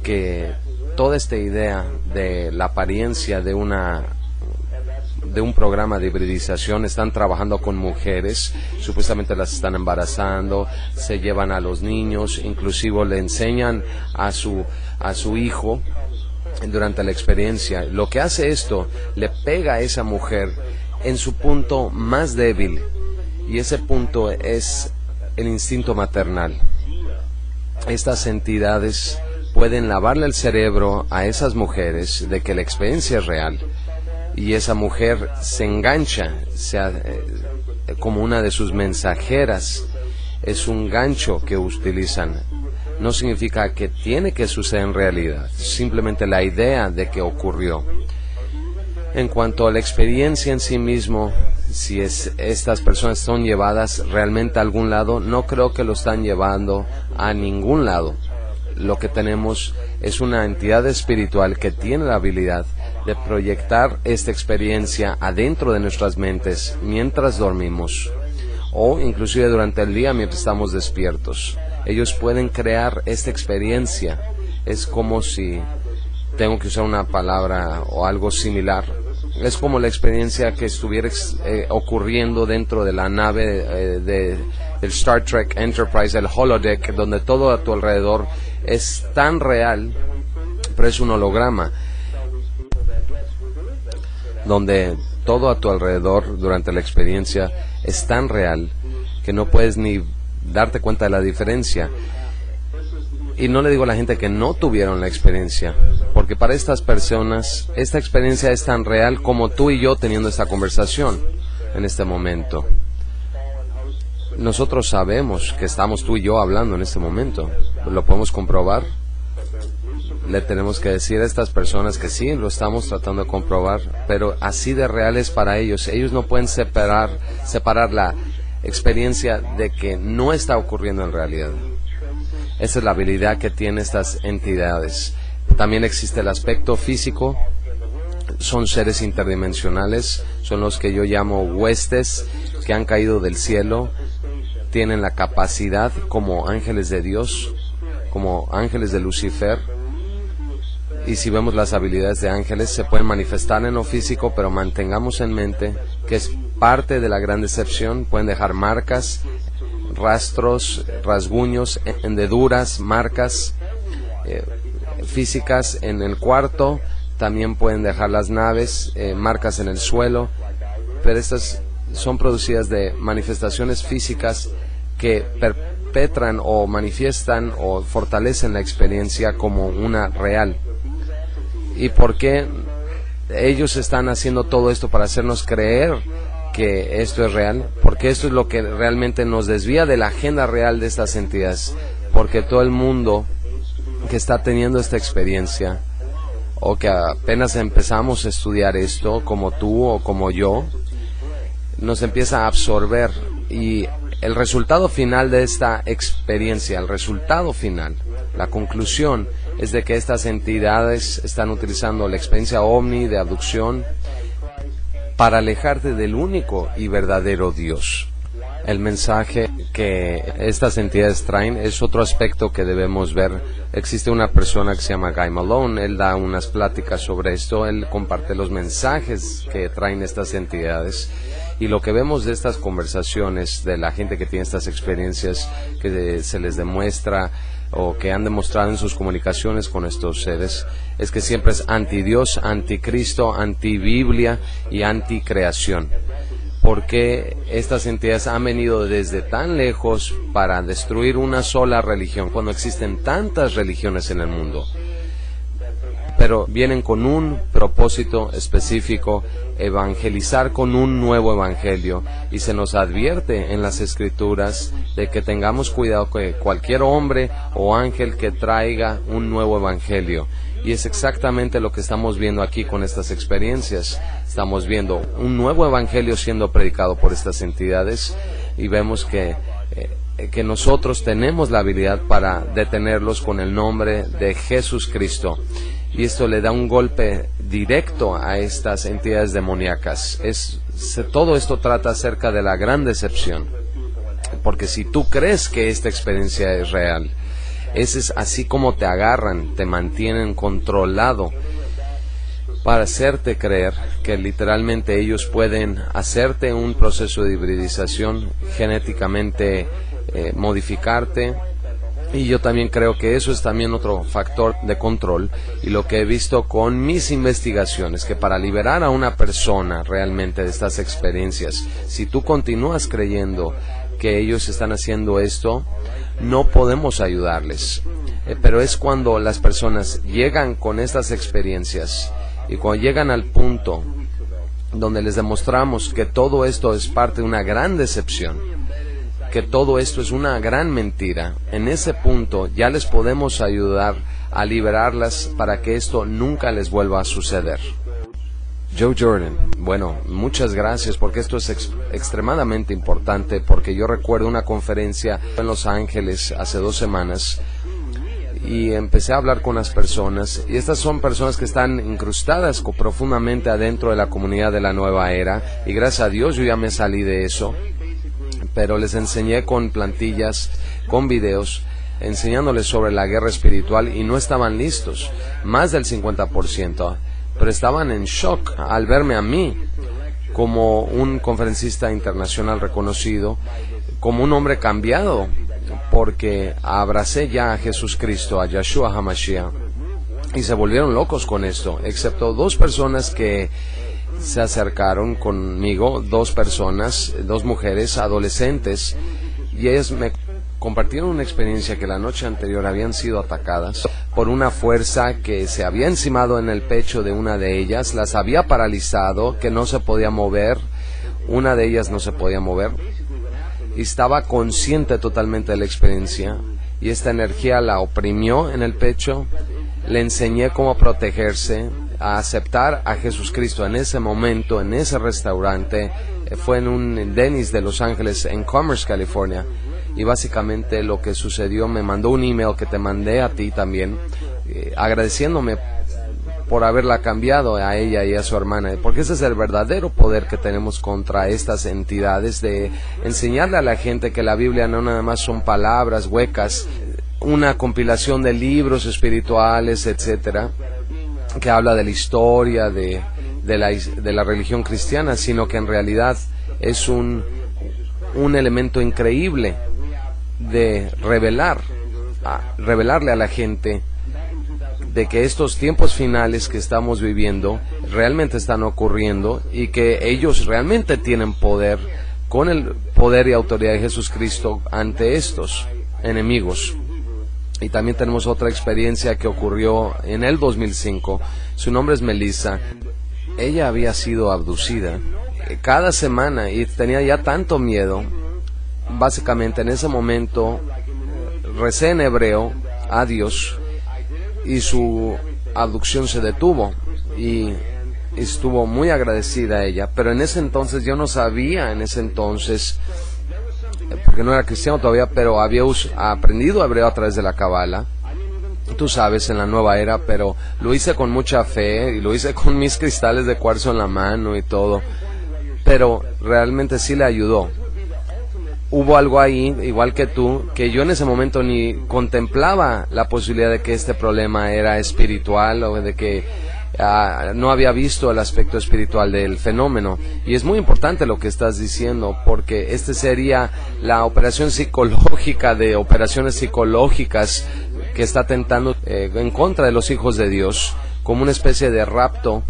que toda esta idea de la apariencia de un programa de hibridización, están trabajando con mujeres, supuestamente las están embarazando, se llevan a los niños, inclusive le enseñan a su hijo durante la experiencia. Lo que hace esto, le pega a esa mujer en su punto más débil, y ese punto es el instinto maternal. Estas entidades pueden lavarle el cerebro a esas mujeres de que la experiencia es real, y esa mujer se engancha, como una de sus mensajeras. Es un gancho que utilizan. No significa que tiene que suceder en realidad, simplemente la idea de que ocurrió. En cuanto a la experiencia en sí mismo, si estas personas son llevadas realmente a algún lado, no creo que lo están llevando a ningún lado. Lo que tenemos es una entidad espiritual que tiene la habilidad de proyectar esta experiencia adentro de nuestras mentes mientras dormimos, o inclusive durante el día mientras estamos despiertos. Ellos pueden crear esta experiencia. Es como si, tengo que usar una palabra o algo similar, es como la experiencia que estuviera ocurriendo dentro de la nave del Star Trek Enterprise, el holodeck, donde todo a tu alrededor es tan real, pero es un holograma, donde todo a tu alrededor durante la experiencia es tan real que no puedes ni darte cuenta de la diferencia. Y no le digo a la gente que no tuvieron la experiencia, porque para estas personas esta experiencia es tan real como tú y yo teniendo esta conversación en este momento. Nosotros sabemos que estamos tú y yo hablando en este momento, lo podemos comprobar. Le tenemos que decir a estas personas que sí, lo estamos tratando de comprobar, pero así de real es para ellos. Ellos no pueden separar la experiencia de que no está ocurriendo en realidad. Esa es la habilidad que tienen estas entidades. También existe el aspecto físico. Son seres interdimensionales, son los que yo llamo huestes que han caído del cielo. Tienen la capacidad como ángeles de Dios, como ángeles de Lucifer. Y si vemos las habilidades de ángeles, se pueden manifestar en lo físico, pero mantengamos en mente que es parte de la gran decepción. Pueden dejar marcas, rastros, rasguños, hendeduras, marcas físicas en el cuarto. También pueden dejar las naves, marcas en el suelo, pero estas son producidas de manifestaciones físicas que perpetran o manifiestan o fortalecen la experiencia como una real. ¿Y por qué ellos están haciendo todo esto? Para hacernos creer que esto es real, porque esto es lo que realmente nos desvía de la agenda real de estas entidades, porque todo el mundo que está teniendo esta experiencia, o que apenas empezamos a estudiar esto, como tú o como yo, nos empieza a absorber, y el resultado final de esta experiencia, el resultado final, la conclusión, es de que estas entidades están utilizando la experiencia ovni de abducción para alejarte del único y verdadero Dios. El mensaje que estas entidades traen es otro aspecto que debemos ver. Existe una persona que se llama Guy Malone, él da unas pláticas sobre esto, él comparte los mensajes que traen estas entidades. Y lo que vemos de estas conversaciones, de la gente que tiene estas experiencias, que se les demuestra o que han demostrado en sus comunicaciones con estos seres, es que siempre es anti-Dios, anti-Cristo, anti-Biblia y anti-creación. Porque estas entidades han venido desde tan lejos para destruir una sola religión, cuando existen tantas religiones en el mundo. Pero vienen con un propósito específico, evangelizar con un nuevo evangelio, y se nos advierte en las Escrituras de que tengamos cuidado que cualquier hombre o ángel que traiga un nuevo evangelio. Y es exactamente lo que estamos viendo aquí con estas experiencias. Estamos viendo un nuevo evangelio siendo predicado por estas entidades, y vemos que nosotros tenemos la habilidad para detenerlos con el nombre de Jesús Cristo. Y esto le da un golpe directo a estas entidades demoníacas. Todo esto trata acerca de la gran decepción. Porque si tú crees que esta experiencia es real, ese es así como te agarran, te mantienen controlado para hacerte creer que literalmente ellos pueden hacerte un proceso de hibridización, genéticamente modificarte. Y yo también creo que eso es también otro factor de control, y lo que he visto con mis investigaciones, que para liberar a una persona realmente de estas experiencias, si tú continúas creyendo que ellos están haciendo esto, no podemos ayudarles. Pero es cuando las personas llegan con estas experiencias y cuando llegan al punto donde les demostramos que todo esto es parte de una gran decepción, que todo esto es una gran mentira, en ese punto ya les podemos ayudar a liberarlas para que esto nunca les vuelva a suceder. Joe Jordan, bueno, muchas gracias, porque esto es extremadamente importante, porque yo recuerdo una conferencia en Los Ángeles hace 2 semanas y empecé a hablar con las personas, y estas son personas que están incrustadas profundamente adentro de la comunidad de la nueva era, y gracias a Dios yo ya me salí de eso, pero les enseñé con plantillas, con videos, enseñándoles sobre la guerra espiritual, y no estaban listos, más del 50%, pero estaban en shock al verme a mí como un conferencista internacional reconocido, como un hombre cambiado, porque abracé ya a Jesús Cristo, a Yeshua HaMashiach, y se volvieron locos con esto, excepto 2 personas que se acercaron conmigo, 2 personas, 2 mujeres adolescentes, y ellas me compartieron una experiencia que la noche anterior habían sido atacadas por una fuerza que se había encimado en el pecho de una de ellas, las había paralizado, que no se podía mover, una de ellas no se podía mover, y estaba consciente totalmente de la experiencia, y esta energía la oprimió en el pecho. Le enseñé cómo protegerse, a aceptar a Jesús Cristo en ese momento, en ese restaurante. Fue en un Denny's de Los Ángeles, en Commerce, California. Y básicamente lo que sucedió, me mandó un email que te mandé a ti también, agradeciéndome por haberla cambiado a ella y a su hermana, porque ese es el verdadero poder que tenemos contra estas entidades, de enseñarle a la gente que la Biblia no nada más son palabras huecas, una compilación de libros espirituales, etcétera, que habla de la historia de la religión cristiana, sino que en realidad es un elemento increíble de revelarle a la gente de que estos tiempos finales que estamos viviendo realmente están ocurriendo, y que ellos realmente tienen poder, con el poder y autoridad de Jesús Cristo, ante estos enemigos. Y también tenemos otra experiencia que ocurrió en el 2005. Su nombre es Melissa. Ella había sido abducida cada semana y tenía ya tanto miedo. Básicamente en ese momento recé en hebreo a Dios, y su abducción se detuvo, y estuvo muy agradecida a ella. Pero en ese entonces yo no sabía, porque no era cristiano todavía, pero había aprendido hebreo a través de la Kabbalah, tú sabes, en la nueva era, pero lo hice con mucha fe y lo hice con mis cristales de cuarzo en la mano y todo, pero realmente sí le ayudó. Hubo algo ahí, igual que tú, que yo en ese momento ni contemplaba la posibilidad de que este problema era espiritual o de que no había visto el aspecto espiritual del fenómeno. Y es muy importante lo que estás diciendo, porque este sería la operación psicológica de operaciones psicológicas que está tentando en contra de los hijos de Dios, como una especie de rapto,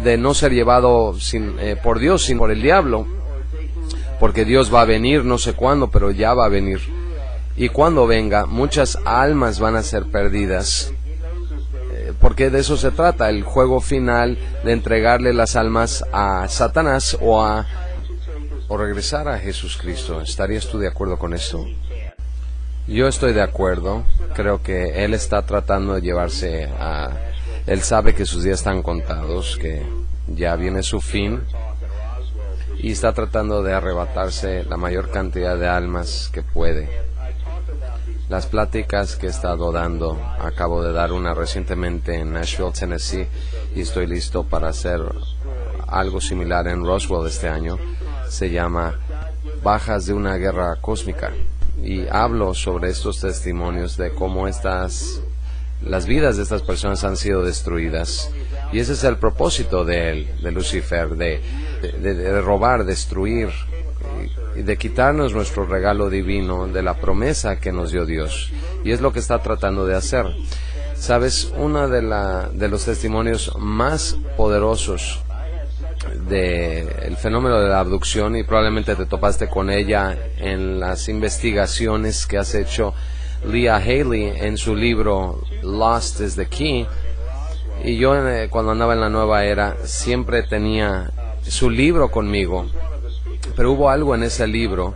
de no ser llevado por Dios, sino por el diablo, porque Dios va a venir, no sé cuándo, pero ya va a venir. Y cuando venga, muchas almas van a ser perdidas, porque de eso se trata, el juego final de entregarle las almas a Satanás o regresar a Jesús Cristo. ¿Estarías tú de acuerdo con esto? Yo estoy de acuerdo. Creo que Él está tratando de llevarse a... Él sabe que sus días están contados, que ya viene su fin, y está tratando de arrebatarse la mayor cantidad de almas que puede. Las pláticas que he estado dando, acabo de dar una recientemente en Nashville, Tennessee, y estoy listo para hacer algo similar en Roswell este año. Se llama Bajas de una guerra cósmica, y hablo sobre estos testimonios de cómo las vidas de estas personas han sido destruidas, y ese es el propósito de él, de Lucifer, de robar, destruir y de quitarnos nuestro regalo divino de la promesa que nos dio Dios, y es lo que está tratando de hacer. Sabes, uno de los testimonios más poderosos del fenómeno de la abducción, y probablemente te topaste con ella en las investigaciones que has hecho, Leah Haley, en su libro Lost is the Key. Y yo cuando andaba en la nueva era siempre tenía su libro conmigo, pero hubo algo en ese libro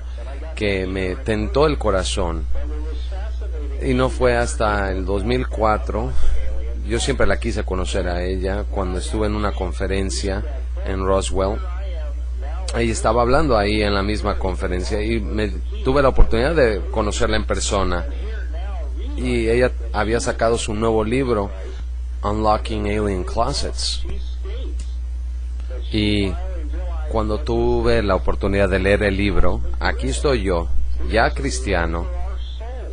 que me tentó el corazón, y no fue hasta el 2004. Yo siempre la quise conocer a ella. Cuando estuve en una conferencia en Roswell, ella estaba hablando ahí en la misma conferencia, y tuve la oportunidad de conocerla en persona, y ella había sacado su nuevo libro, Unlocking Alien Closets. Y cuando tuve la oportunidad de leer el libro, aquí estoy yo, ya cristiano,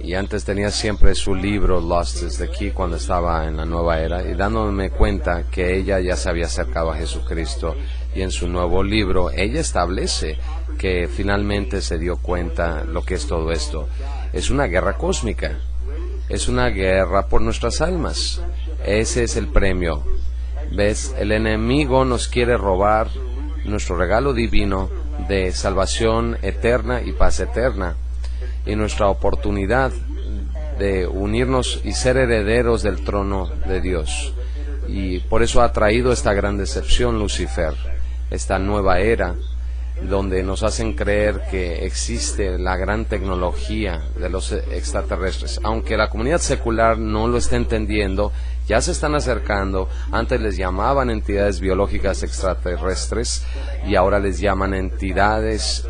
y antes tenía siempre su libro Lost is the Key cuando estaba en la nueva era, y dándome cuenta que ella ya se había acercado a Jesucristo, y en su nuevo libro ella establece que finalmente se dio cuenta lo que es todo esto. Es una guerra cósmica, es una guerra por nuestras almas. Ese es el premio. ¿Ves? El enemigo nos quiere robar nuestro regalo divino de salvación eterna y paz eterna, y nuestra oportunidad de unirnos y ser herederos del trono de Dios. Y por eso ha traído esta gran decepción Lucifer, esta nueva era, donde nos hacen creer que existe la gran tecnología de los extraterrestres. Aunque la comunidad secular no lo está entendiendo, ya se están acercando. Antes les llamaban entidades biológicas extraterrestres, y ahora les llaman entidades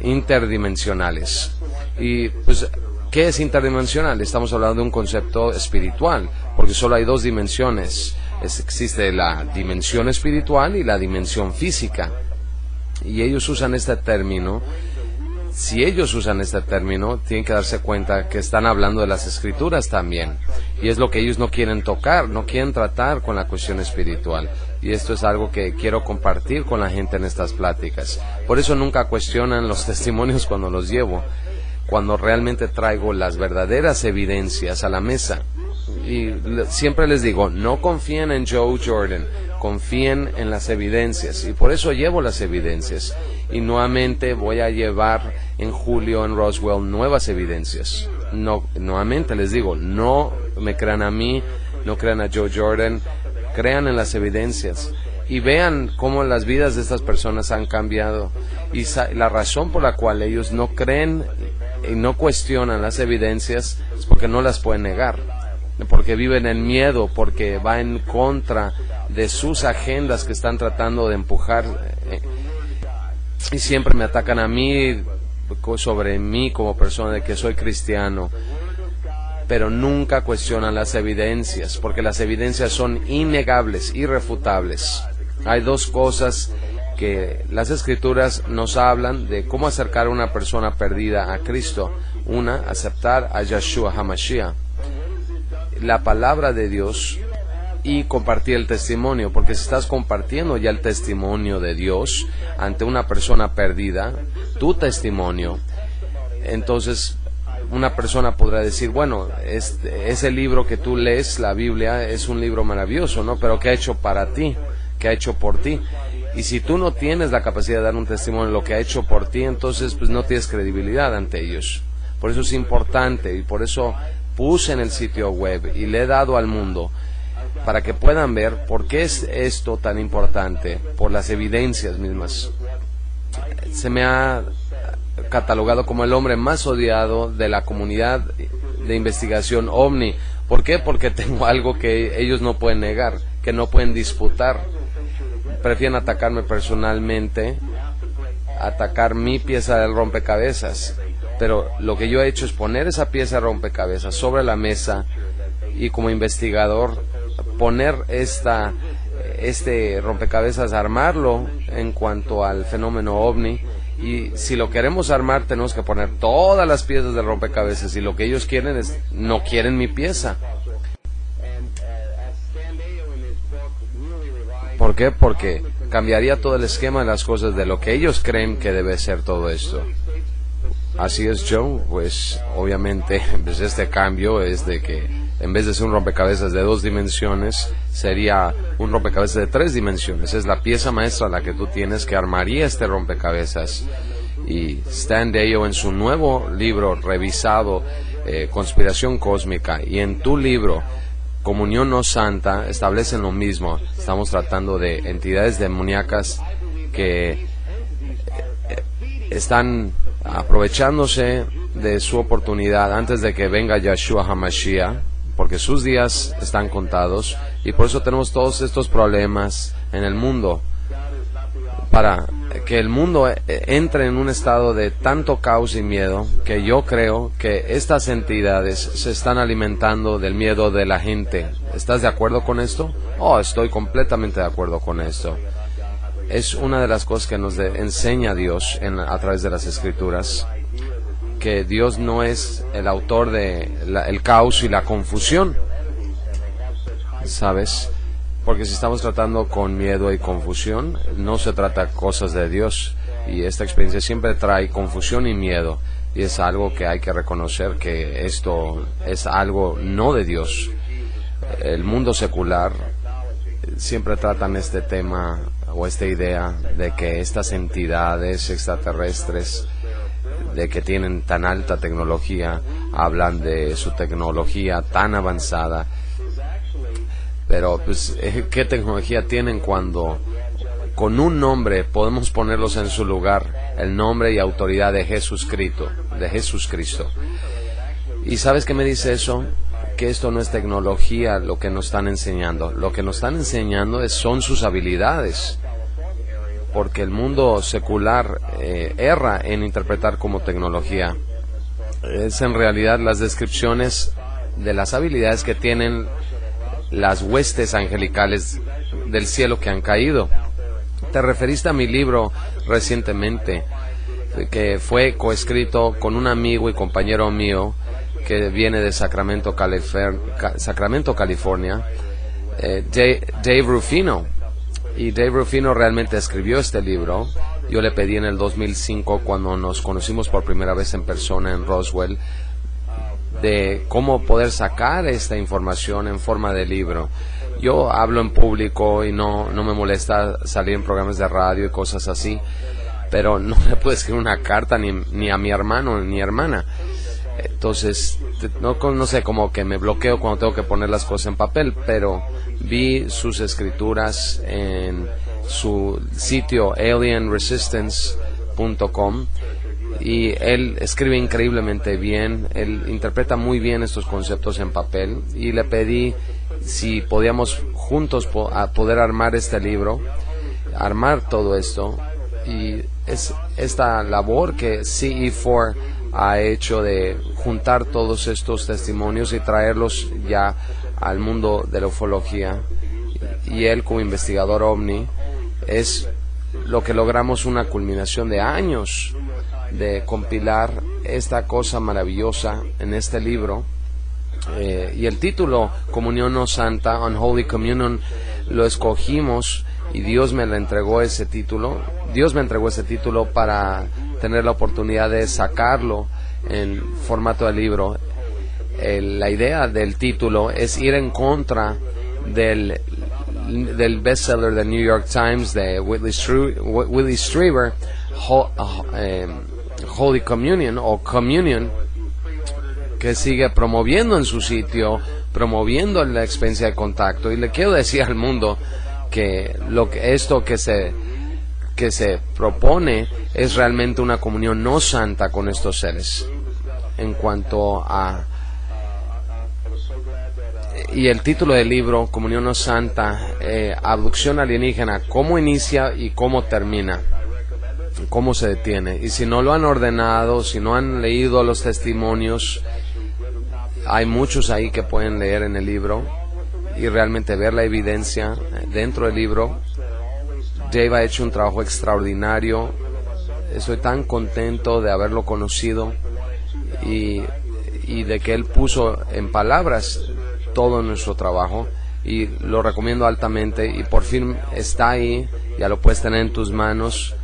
interdimensionales. Y pues, ¿qué es interdimensional? Estamos hablando de un concepto espiritual, porque solo hay dos dimensiones. Existe la dimensión espiritual y la dimensión física. Y ellos usan este término. Si ellos usan este término, tienen que darse cuenta que están hablando de las escrituras también. Y es lo que ellos no quieren tocar, no quieren tratar con la cuestión espiritual. Y esto es algo que quiero compartir con la gente en estas pláticas. Por eso nunca cuestionan los testimonios cuando los llevo, cuando realmente traigo las verdaderas evidencias a la mesa. Y siempre les digo, no confíen en Joe Jordan, confíen en las evidencias, y por eso llevo las evidencias. Y nuevamente voy a llevar en julio en Roswell nuevas evidencias. Nuevamente les digo, no me crean a mí, no crean a Joe Jordan, crean en las evidencias y vean cómo las vidas de estas personas han cambiado. Y la razón por la cual ellos no creen y no cuestionan las evidencias es porque no las pueden negar, porque viven en miedo, porque va en contra de sus agendas que están tratando de empujar, y siempre me atacan a mí, sobre mí como persona, de que soy cristiano. pero nunca cuestionan las evidencias, porque las evidencias son innegables, irrefutables. Hay dos cosas que las Escrituras nos hablan de cómo acercar a una persona perdida a Cristo. Una, aceptar a Yeshua HaMashiach, la palabra de Dios, y compartir el testimonio, porque si estás compartiendo ya el testimonio de Dios ante una persona perdida, tu testimonio, entonces una persona podrá decir, bueno, ese libro que tú lees, la Biblia, es un libro maravilloso, ¿no? Pero ¿qué ha hecho para ti? ¿Qué ha hecho por ti? Y si tú no tienes la capacidad de dar un testimonio de lo que ha hecho por ti, entonces pues no tienes credibilidad ante ellos. Por eso es importante, y por eso puse en el sitio web y le he dado al mundo para que puedan ver por qué es esto tan importante, por las evidencias mismas. Se me ha catalogado como el hombre más odiado de la comunidad de investigación OVNI. ¿Por qué? Porque tengo algo que ellos no pueden negar, que no pueden disputar. Prefieren atacarme personalmente, atacar mi pieza del rompecabezas. Pero lo que yo he hecho es poner esa pieza de rompecabezas sobre la mesa y como investigador poner este rompecabezas, armarlo en cuanto al fenómeno OVNI. Y si lo queremos armar, tenemos que poner todas las piezas del rompecabezas, y lo que ellos quieren es, no quieren mi pieza. ¿Por qué? Porque cambiaría todo el esquema de las cosas de lo que ellos creen que debe ser todo esto. Así es, Joe. Pues obviamente pues este cambio es de que en vez de ser un rompecabezas de 2 dimensiones, sería un rompecabezas de 3 dimensiones. Es la pieza maestra la que tú tienes que armaría este rompecabezas. Y Stan Deyo, en su nuevo libro revisado, Conspiración Cósmica, y en tu libro Comunión No Santa, establecen lo mismo. Estamos tratando de entidades demoníacas que están aprovechándose de su oportunidad antes de que venga Yeshua HaMashiach, porque sus días están contados, y por eso tenemos todos estos problemas en el mundo, para que el mundo entre en un estado de tanto caos y miedo, que yo creo que estas entidades se están alimentando del miedo de la gente. ¿Estás de acuerdo con esto? Oh, estoy completamente de acuerdo con esto. Es una de las cosas que nos enseña Dios a través de las Escrituras, que Dios no es el autor de el caos y la confusión, ¿sabes? Porque si estamos tratando con miedo y confusión, no se trata cosas de Dios, y esta experiencia siempre trae confusión y miedo, y es algo que hay que reconocer, que esto es algo no de Dios. El mundo secular siempre tratan este tema o esta idea de que estas entidades extraterrestres, de que tienen tan alta tecnología, hablan de su tecnología tan avanzada. Pero pues, ¿qué tecnología tienen cuando con un nombre podemos ponerlos en su lugar? El nombre y autoridad de Jesucristo, ¿Y sabes qué me dice eso? Que esto no es tecnología lo que nos están enseñando. Lo que nos están enseñando son sus habilidades. Porque el mundo secular erra en interpretar como tecnología. Es en realidad las descripciones de las habilidades que tienen las huestes angelicales del cielo que han caído. Te referiste a mi libro recientemente, que fue coescrito con un amigo y compañero mío que viene de Sacramento, California, Dave Rufino. Y Dave Rufino realmente escribió este libro. Yo le pedí en el 2005, cuando nos conocimos por primera vez en persona en Roswell, de cómo poder sacar esta información en forma de libro. Yo hablo en público y no me molesta salir en programas de radio y cosas así, pero no le puedo escribir una carta ni a mi hermano ni hermana. Entonces, no sé, como que me bloqueo cuando tengo que poner las cosas en papel, pero vi sus escrituras en su sitio alienresistance.com, y él escribe increíblemente bien, él interpreta muy bien estos conceptos en papel, y le pedí si podíamos juntos poder armar este libro, armar todo esto. Y es esta labor que CE4 ha hecho de juntar todos estos testimonios y traerlos ya al mundo de la ufología. Y él, como investigador ovni, es lo que logramos, una culminación de años de compilar esta cosa maravillosa en este libro. Y el título, Comunión No Santa, Unholy Communion, lo escogimos y Dios me entregó ese título. Dios me entregó ese título para tener la oportunidad de sacarlo en formato de libro. La idea del título es ir en contra del bestseller del New York Times de Willie Strieber, Holy Communion o Communion, que sigue promoviendo en su sitio, promoviendo la experiencia de contacto. Y le quiero decir al mundo que esto que se propone es realmente una comunión no santa con estos seres. En cuanto a... Y el título del libro, Comunión No Santa, Abducción Alienígena, cómo inicia y cómo termina, cómo se detiene. Y si no lo han ordenado, si no han leído los testimonios, hay muchos ahí que pueden leer en el libro y realmente ver la evidencia dentro del libro. Dave ha hecho un trabajo extraordinario. Estoy tan contento de haberlo conocido y de que él puso en palabras todo nuestro trabajo, y lo recomiendo altamente. Y por fin está ahí, ya lo puedes tener en tus manos,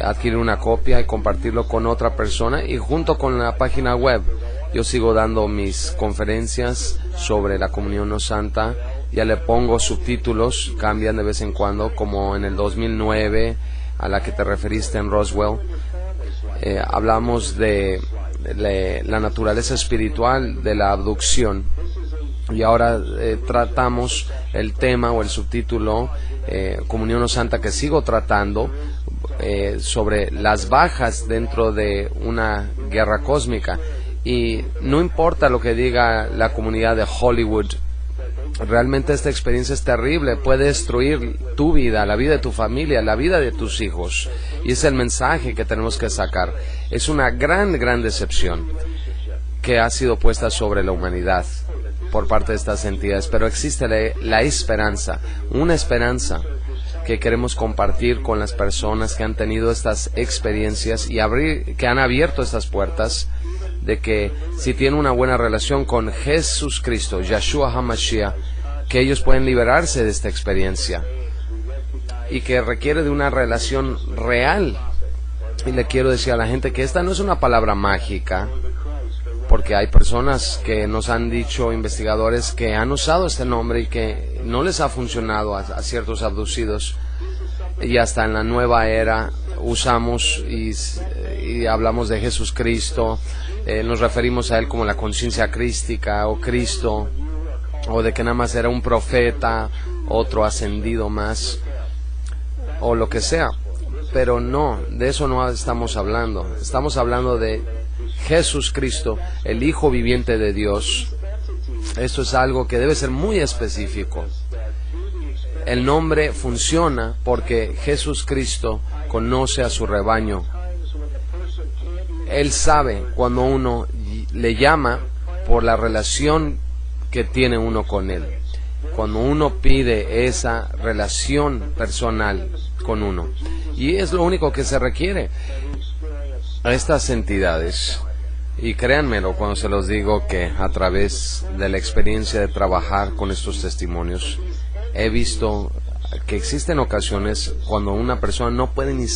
adquirir una copia y compartirlo con otra persona. Y junto con la página web, yo sigo dando mis conferencias sobre la comunión no santa. Ya le pongo subtítulos, cambian de vez en cuando, como en el 2009, a la que te referiste en Roswell. Hablamos de la naturaleza espiritual de la abducción. Y ahora tratamos el tema o el subtítulo, Comunión No Santa, que sigo tratando, sobre las bajas dentro de una guerra cósmica. Y no importa lo que diga la comunidad de Hollywood, realmente esta experiencia es terrible, puede destruir tu vida, la vida de tu familia, la vida de tus hijos. Y es el mensaje que tenemos que sacar. Es una gran decepción que ha sido puesta sobre la humanidad por parte de estas entidades, pero existe la esperanza, una esperanza que queremos compartir con las personas que han tenido estas experiencias y que han abierto estas puertas, de que si tienen una buena relación con Jesús Cristo, Yeshua HaMashiach, que ellos pueden liberarse de esta experiencia y que requiere de una relación real. Y le quiero decir a la gente que esta no es una palabra mágica, porque hay personas que nos han dicho, investigadores, que han usado este nombre y que no les ha funcionado a ciertos abducidos. Y hasta en la nueva era usamos y hablamos de Jesús Cristo, nos referimos a Él como la conciencia crística o Cristo, o de que nada más era un profeta, otro ascendido más, o lo que sea. Pero no, de eso no estamos hablando. Estamos hablando de Jesús Cristo, el Hijo viviente de Dios. Esto es algo que debe ser muy específico. El nombre funciona porque Jesús Cristo conoce a su rebaño. Él sabe cuando uno le llama por la relación que tiene uno con Él. Cuando uno pide esa relación personal con uno. Y es lo único que se requiere. A estas entidades, y créanmelo cuando se los digo, que a través de la experiencia de trabajar con estos testimonios, he visto que existen ocasiones cuando una persona no puede ni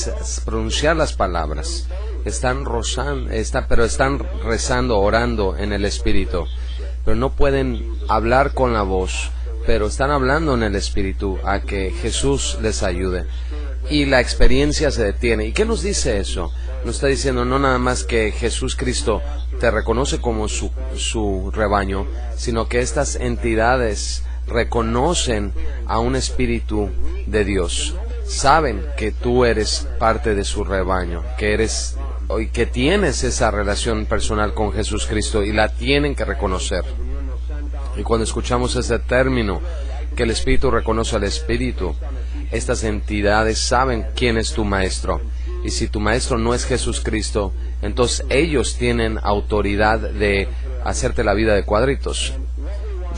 pronunciar las palabras, pero están rezando, orando en el Espíritu, pero no pueden hablar con la voz, pero están hablando en el Espíritu a que Jesús les ayude. Y la experiencia se detiene. ¿Y qué nos dice eso? Nos está diciendo no nada más que Jesús Cristo te reconoce como su rebaño, sino que estas entidades reconocen a un espíritu de Dios. Saben que tú eres parte de su rebaño, que tienes esa relación personal con Jesús Cristo, y la tienen que reconocer. Y cuando escuchamos ese término, que el espíritu reconoce al espíritu, estas entidades saben quién es tu maestro. Y si tu maestro no es Jesucristo, entonces ellos tienen autoridad de hacerte la vida de cuadritos.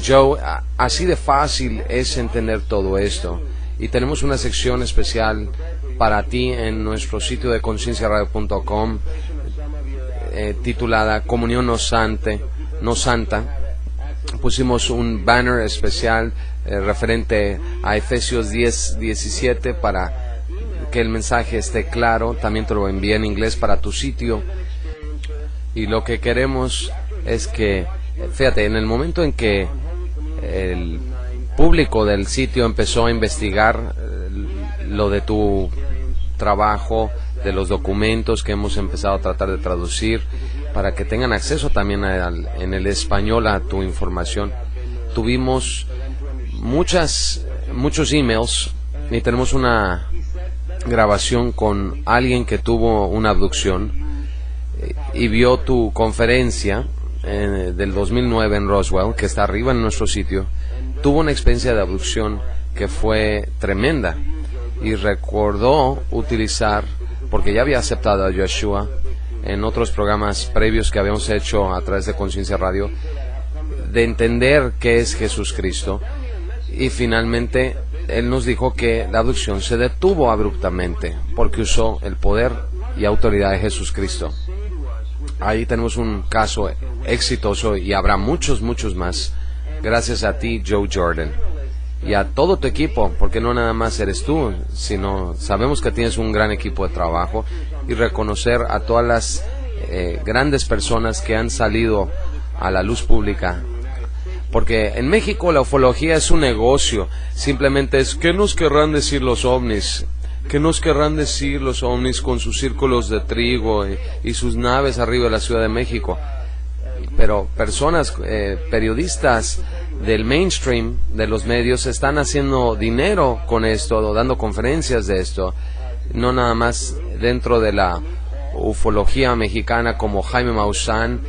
Joe, así de fácil es entender todo esto. Y tenemos una sección especial para ti en nuestro sitio de concienciaradio.com titulada Comunión no Santa. Pusimos un banner especial referente a Efesios 10:17 para que el mensaje esté claro. También te lo envié en inglés para tu sitio. Y lo que queremos es que, fíjate, en el momento en que el público del sitio empezó a investigar lo de tu trabajo, de los documentos que hemos empezado a tratar de traducir, para que tengan acceso también en el español a tu información. Tuvimos muchos emails y tenemos una grabación con alguien que tuvo una abducción y vio tu conferencia del 2009 en Roswell, que está arriba en nuestro sitio. Tuvo una experiencia de abducción que fue tremenda y recordó utilizar, porque ya había aceptado a Yeshua en otros programas previos que habíamos hecho a través de Conciencia Radio, de entender qué es Jesucristo, y finalmente él nos dijo que la abducción se detuvo abruptamente porque usó el poder y autoridad de Jesucristo. Ahí tenemos un caso exitoso y habrá muchos más gracias a ti, Joe Jordan, y a todo tu equipo, porque no nada más eres tú, sino sabemos que tienes un gran equipo de trabajo, y reconocer a todas las grandes personas que han salido a la luz pública. Porque en México la ufología es un negocio, simplemente es ¿qué nos querrán decir los ovnis? ¿Qué nos querrán decir los ovnis con sus círculos de trigo y sus naves arriba de la Ciudad de México? Pero personas, periodistas del mainstream, de los medios, están haciendo dinero con esto, dando conferencias de esto, no nada más dentro de la ufología mexicana como Jaime Maussan,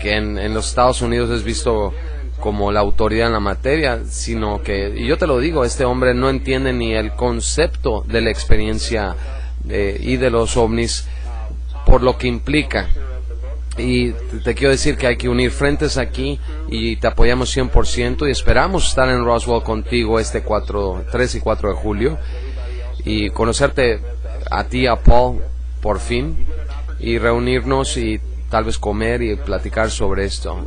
que en los Estados Unidos es visto como la autoridad en la materia, sino que, y yo te lo digo, este hombre no entiende ni el concepto de la experiencia y de los ovnis por lo que implica. Y te quiero decir que hay que unir frentes aquí y te apoyamos 100% y esperamos estar en Roswell contigo este 3 y 4 de julio y conocerte a ti, a Paul, por fin, y reunirnos y tal vez comer y platicar sobre esto.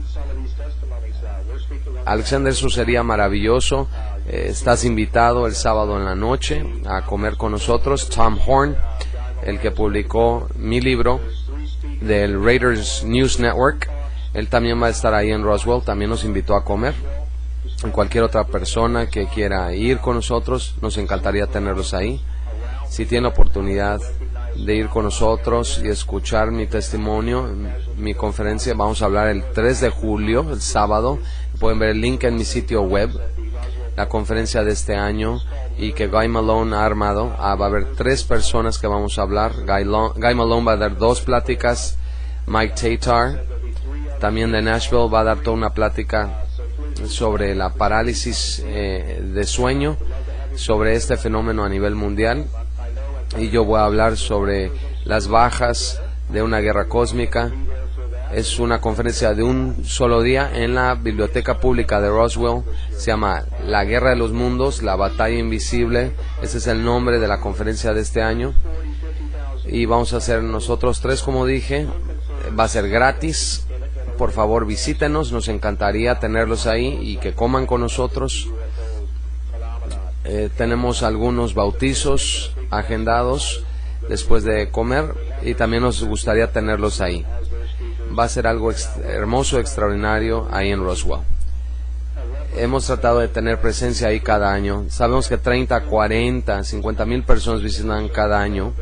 Alexander, eso sería maravilloso. Estás invitado el sábado en la noche a comer con nosotros. Tom Horn, el que publicó mi libro del Raiders News Network, él también va a estar ahí en Roswell, también nos invitó a comer. Cualquier otra persona que quiera ir con nosotros, nos encantaría tenerlos ahí. Si tiene la oportunidad de ir con nosotros y escuchar mi testimonio, mi conferencia, vamos a hablar el 3 de julio, el sábado. Pueden ver el link en mi sitio web, la conferencia de este año, y que Guy Malone ha armado. Va a haber 3 personas que vamos a hablar. Guy Malone va a dar 2 pláticas. Mike Tatar, también de Nashville, va a dar toda una plática sobre la parálisis de sueño, sobre este fenómeno a nivel mundial. Y yo voy a hablar sobre las bajas de una guerra cósmica. Es una conferencia de un solo día en la Biblioteca Pública de Roswell. Se llama La Guerra de los Mundos, la Batalla Invisible. Ese es el nombre de la conferencia de este año. Y vamos a hacer nosotros 3, como dije. Va a ser gratis. Por favor, visítenos. Nos encantaría tenerlos ahí y que coman con nosotros. Tenemos algunos bautizos agendados después de comer y también nos gustaría tenerlos ahí. Va a ser algo hermoso, extraordinario ahí en Roswell. Hemos tratado de tener presencia ahí cada año. Sabemos que 30, 40, 50,000 personas visitan cada año.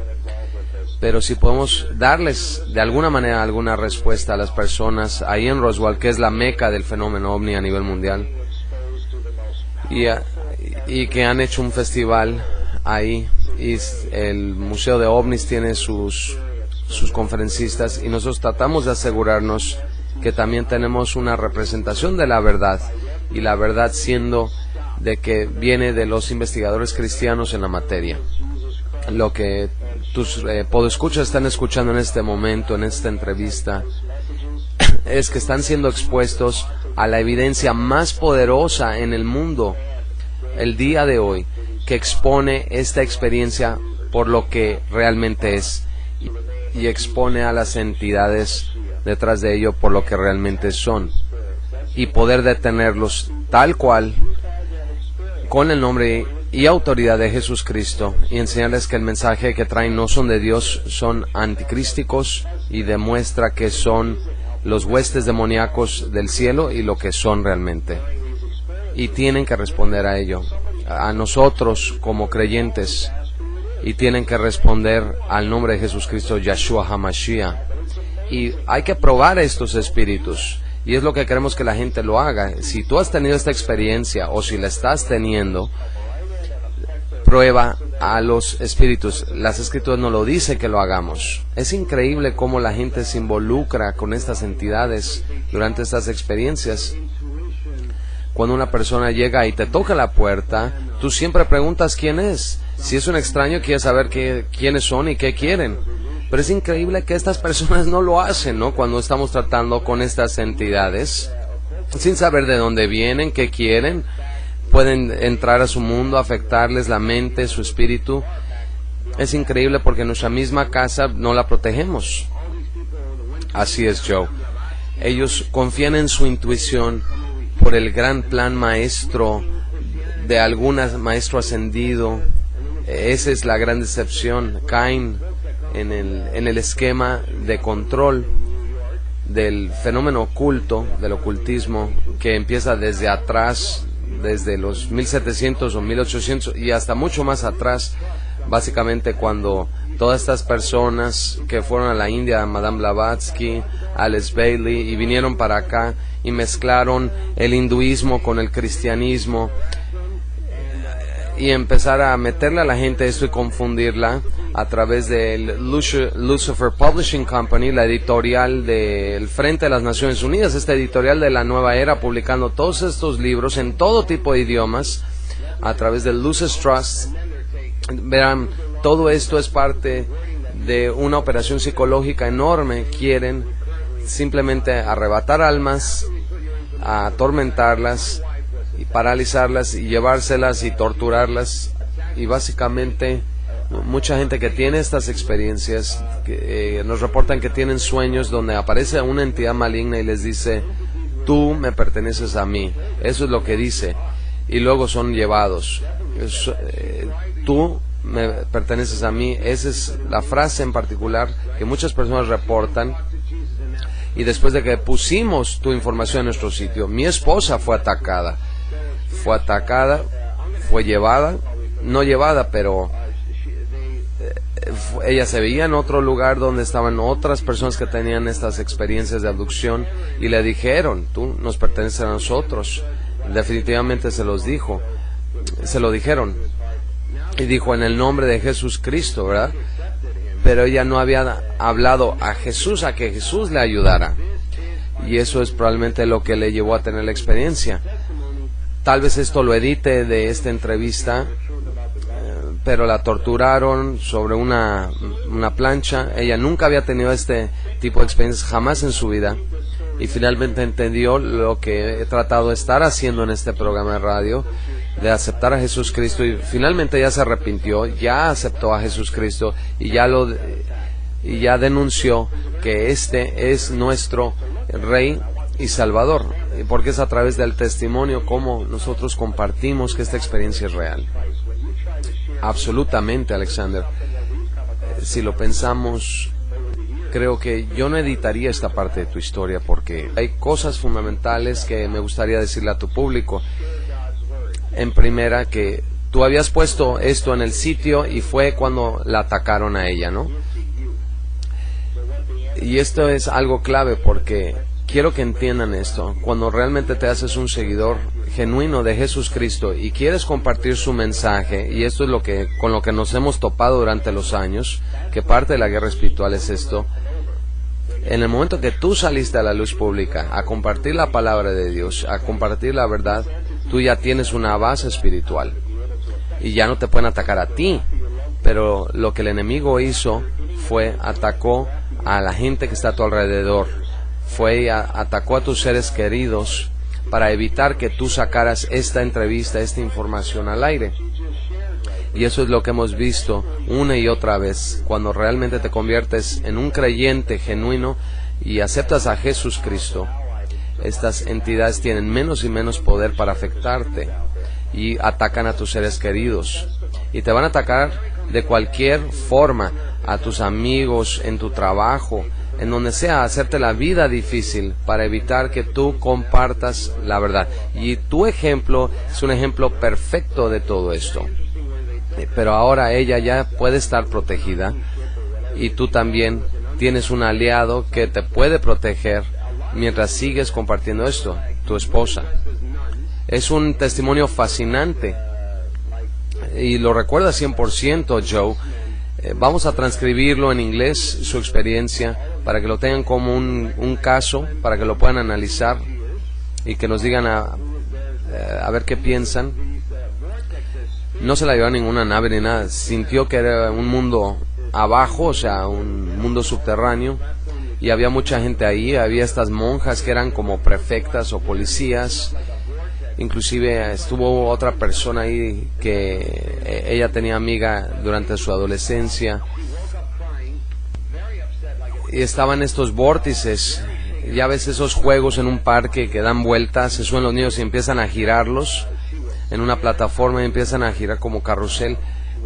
Pero si podemos darles de alguna manera alguna respuesta a las personas ahí en Roswell, que es la meca del fenómeno ovni a nivel mundial, y que han hecho un festival ahí, y el Museo de OVNIs tiene sus conferencistas, y nosotros tratamos de asegurarnos que también tenemos una representación de la verdad, y la verdad siendo de que viene de los investigadores cristianos en la materia. Lo que tus podescuchas están escuchando en este momento, en esta entrevista, es que están siendo expuestos a la evidencia más poderosa en el mundo el día de hoy, que expone esta experiencia por lo que realmente es y expone a las entidades detrás de ello por lo que realmente son, y poder detenerlos tal cual con el nombre y autoridad de Jesucristo, y enseñarles que el mensaje que traen no son de Dios, son anticrísticos, y demuestra que son los huestes demoníacos del cielo y lo que son realmente, y tienen que responder a ello, a nosotros como creyentes, y tienen que responder al nombre de Jesucristo, Yeshua HaMashiach, y hay que probar estos espíritus, y es lo que queremos que la gente lo haga. Si tú has tenido esta experiencia, o si la estás teniendo, prueba a los espíritus. Las escrituras nos lo dicen que lo hagamos. Es increíble cómo la gente se involucra con estas entidades durante estas experiencias. Cuando una persona llega y te toca la puerta, tú siempre preguntas quién es. Si es un extraño, quieres saber quiénes son y qué quieren. Pero es increíble que estas personas no lo hacen, ¿no? Cuando estamos tratando con estas entidades, sin saber de dónde vienen, qué quieren, pueden entrar a su mundo, afectarles la mente, su espíritu. Es increíble porque nuestra misma casa no la protegemos. Así es, Joe. Ellos confían en su intuición por el gran plan maestro de algún maestro ascendido. Esa es la gran decepción. Caen en el esquema de control del fenómeno oculto, del ocultismo, que empieza desde atrás, desde los 1700 o 1800 y hasta mucho más atrás, básicamente cuando todas estas personas que fueron a la India, Madame Blavatsky, Alice Bailey, y vinieron para acá y mezclaron el hinduismo con el cristianismo y empezar a meterle a la gente esto y confundirla a través del Lucifer Publishing Company, la editorial del Frente de las Naciones Unidas, esta editorial de la Nueva Era, publicando todos estos libros en todo tipo de idiomas a través del Lucis Trust. Verán, todo esto es parte de una operación psicológica enorme. Quieren simplemente arrebatar almas, atormentarlas y paralizarlas y llevárselas y torturarlas, y básicamente mucha gente que tiene estas experiencias nos reportan que tienen sueños donde aparece una entidad maligna y les dice: tú me perteneces a mí. Eso es lo que dice, y luego son llevados. Tú me perteneces a mí. Esa es la frase en particular que muchas personas reportan. Y después de que pusimos tu información en nuestro sitio, mi esposa fue atacada, fue llevada, no llevada, pero ella se veía en otro lugar donde estaban otras personas que tenían estas experiencias de abducción, y le dijeron: tú nos perteneces a nosotros. Definitivamente se lo dijeron, y dijo: en el nombre de Jesucristo, ¿verdad? Pero ella no había hablado a Jesús, a que Jesús le ayudara, y eso es probablemente lo que le llevó a tener la experiencia. Tal vez esto lo edite de esta entrevista, pero la torturaron sobre una plancha. Ella nunca había tenido este tipo de experiencias, jamás en su vida, y finalmente entendió lo que he tratado de estar haciendo en este programa de radio, de aceptar a Jesucristo, y finalmente ya se arrepintió, ya aceptó a Jesucristo, y ya denunció que este es nuestro Rey y Salvador, porque es a través del testimonio como nosotros compartimos que esta experiencia es real. Absolutamente, Alexander. Si lo pensamos, creo que yo no editaría esta parte de tu historia, porque hay cosas fundamentales que me gustaría decirle a tu público. En primera, que tú habías puesto esto en el sitio y fue cuando la atacaron a ella, ¿no? Y esto es algo clave, porque quiero que entiendan esto. Cuando realmente te haces un seguidor genuino de Jesucristo y quieres compartir su mensaje, y esto es con lo que nos hemos topado durante los años, que parte de la guerra espiritual es esto. En el momento que tú saliste a la luz pública a compartir la palabra de Dios, a compartir la verdad, tú ya tienes una base espiritual y ya no te pueden atacar a ti, pero lo que el enemigo hizo fue atacó a la gente que está a tu alrededor, atacó a tus seres queridos para evitar que tú sacaras esta entrevista, esta información al aire. Y eso es lo que hemos visto una y otra vez. Cuando realmente te conviertes en un creyente genuino y aceptas a Jesucristo, estas entidades tienen menos y menos poder para afectarte y atacan a tus seres queridos. Y te van a atacar de cualquier forma, a tus amigos, en tu trabajo, en donde sea, hacerte la vida difícil para evitar que tú compartas la verdad. Y tu ejemplo es un ejemplo perfecto de todo esto. Pero ahora ella ya puede estar protegida y tú también tienes un aliado que te puede proteger mientras sigues compartiendo esto, tu esposa. Es un testimonio fascinante y lo recuerda 100%, Joe. Vamos a transcribirlo en inglés, su experiencia, para que lo tengan como un caso, para que lo puedan analizar y que nos digan a ver qué piensan. No se la llevó a ninguna nave ni nada, sintió que era un mundo abajo, o sea, un mundo subterráneo, y había mucha gente ahí. Había estas monjas que eran como prefectas o policías. Inclusive estuvo otra persona ahí que ella tenía amiga durante su adolescencia, y estaban estos vórtices. Ya ves esos juegos en un parque que dan vueltas, se suben los niños y empiezan a girarlos en una plataforma y empiezan a girar como carrusel.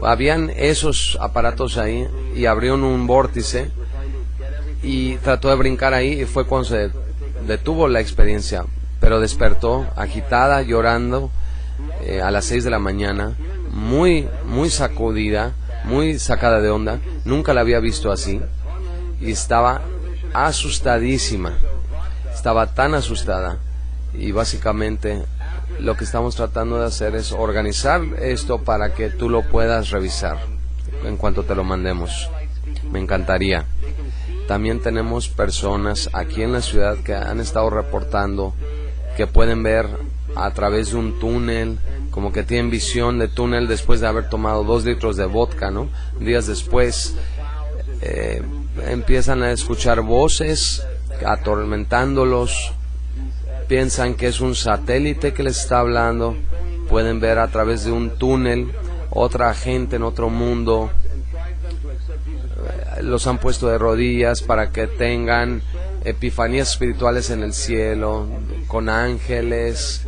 Habían esos aparatos ahí y abrieron un vórtice y trató de brincar ahí, y fue cuando se detuvo la experiencia, pero despertó agitada, llorando a las 6 de la mañana, muy sacudida, muy sacada de onda. Nunca la había visto así y estaba asustadísima, estaba tan asustada. Y básicamente lo que estamos tratando de hacer es organizar esto para que tú lo puedas revisar en cuanto te lo mandemos. Me encantaría. También tenemos personas aquí en la ciudad que han estado reportando que pueden ver a través de un túnel, como que tienen visión de túnel después de haber tomado 2 litros de vodka, ¿no? Días después empiezan a escuchar voces atormentándolos. Piensan que es un satélite que les está hablando. Pueden ver a través de un túnel otra gente en otro mundo. Los han puesto de rodillas para que tengan epifanías espirituales en el cielo, con ángeles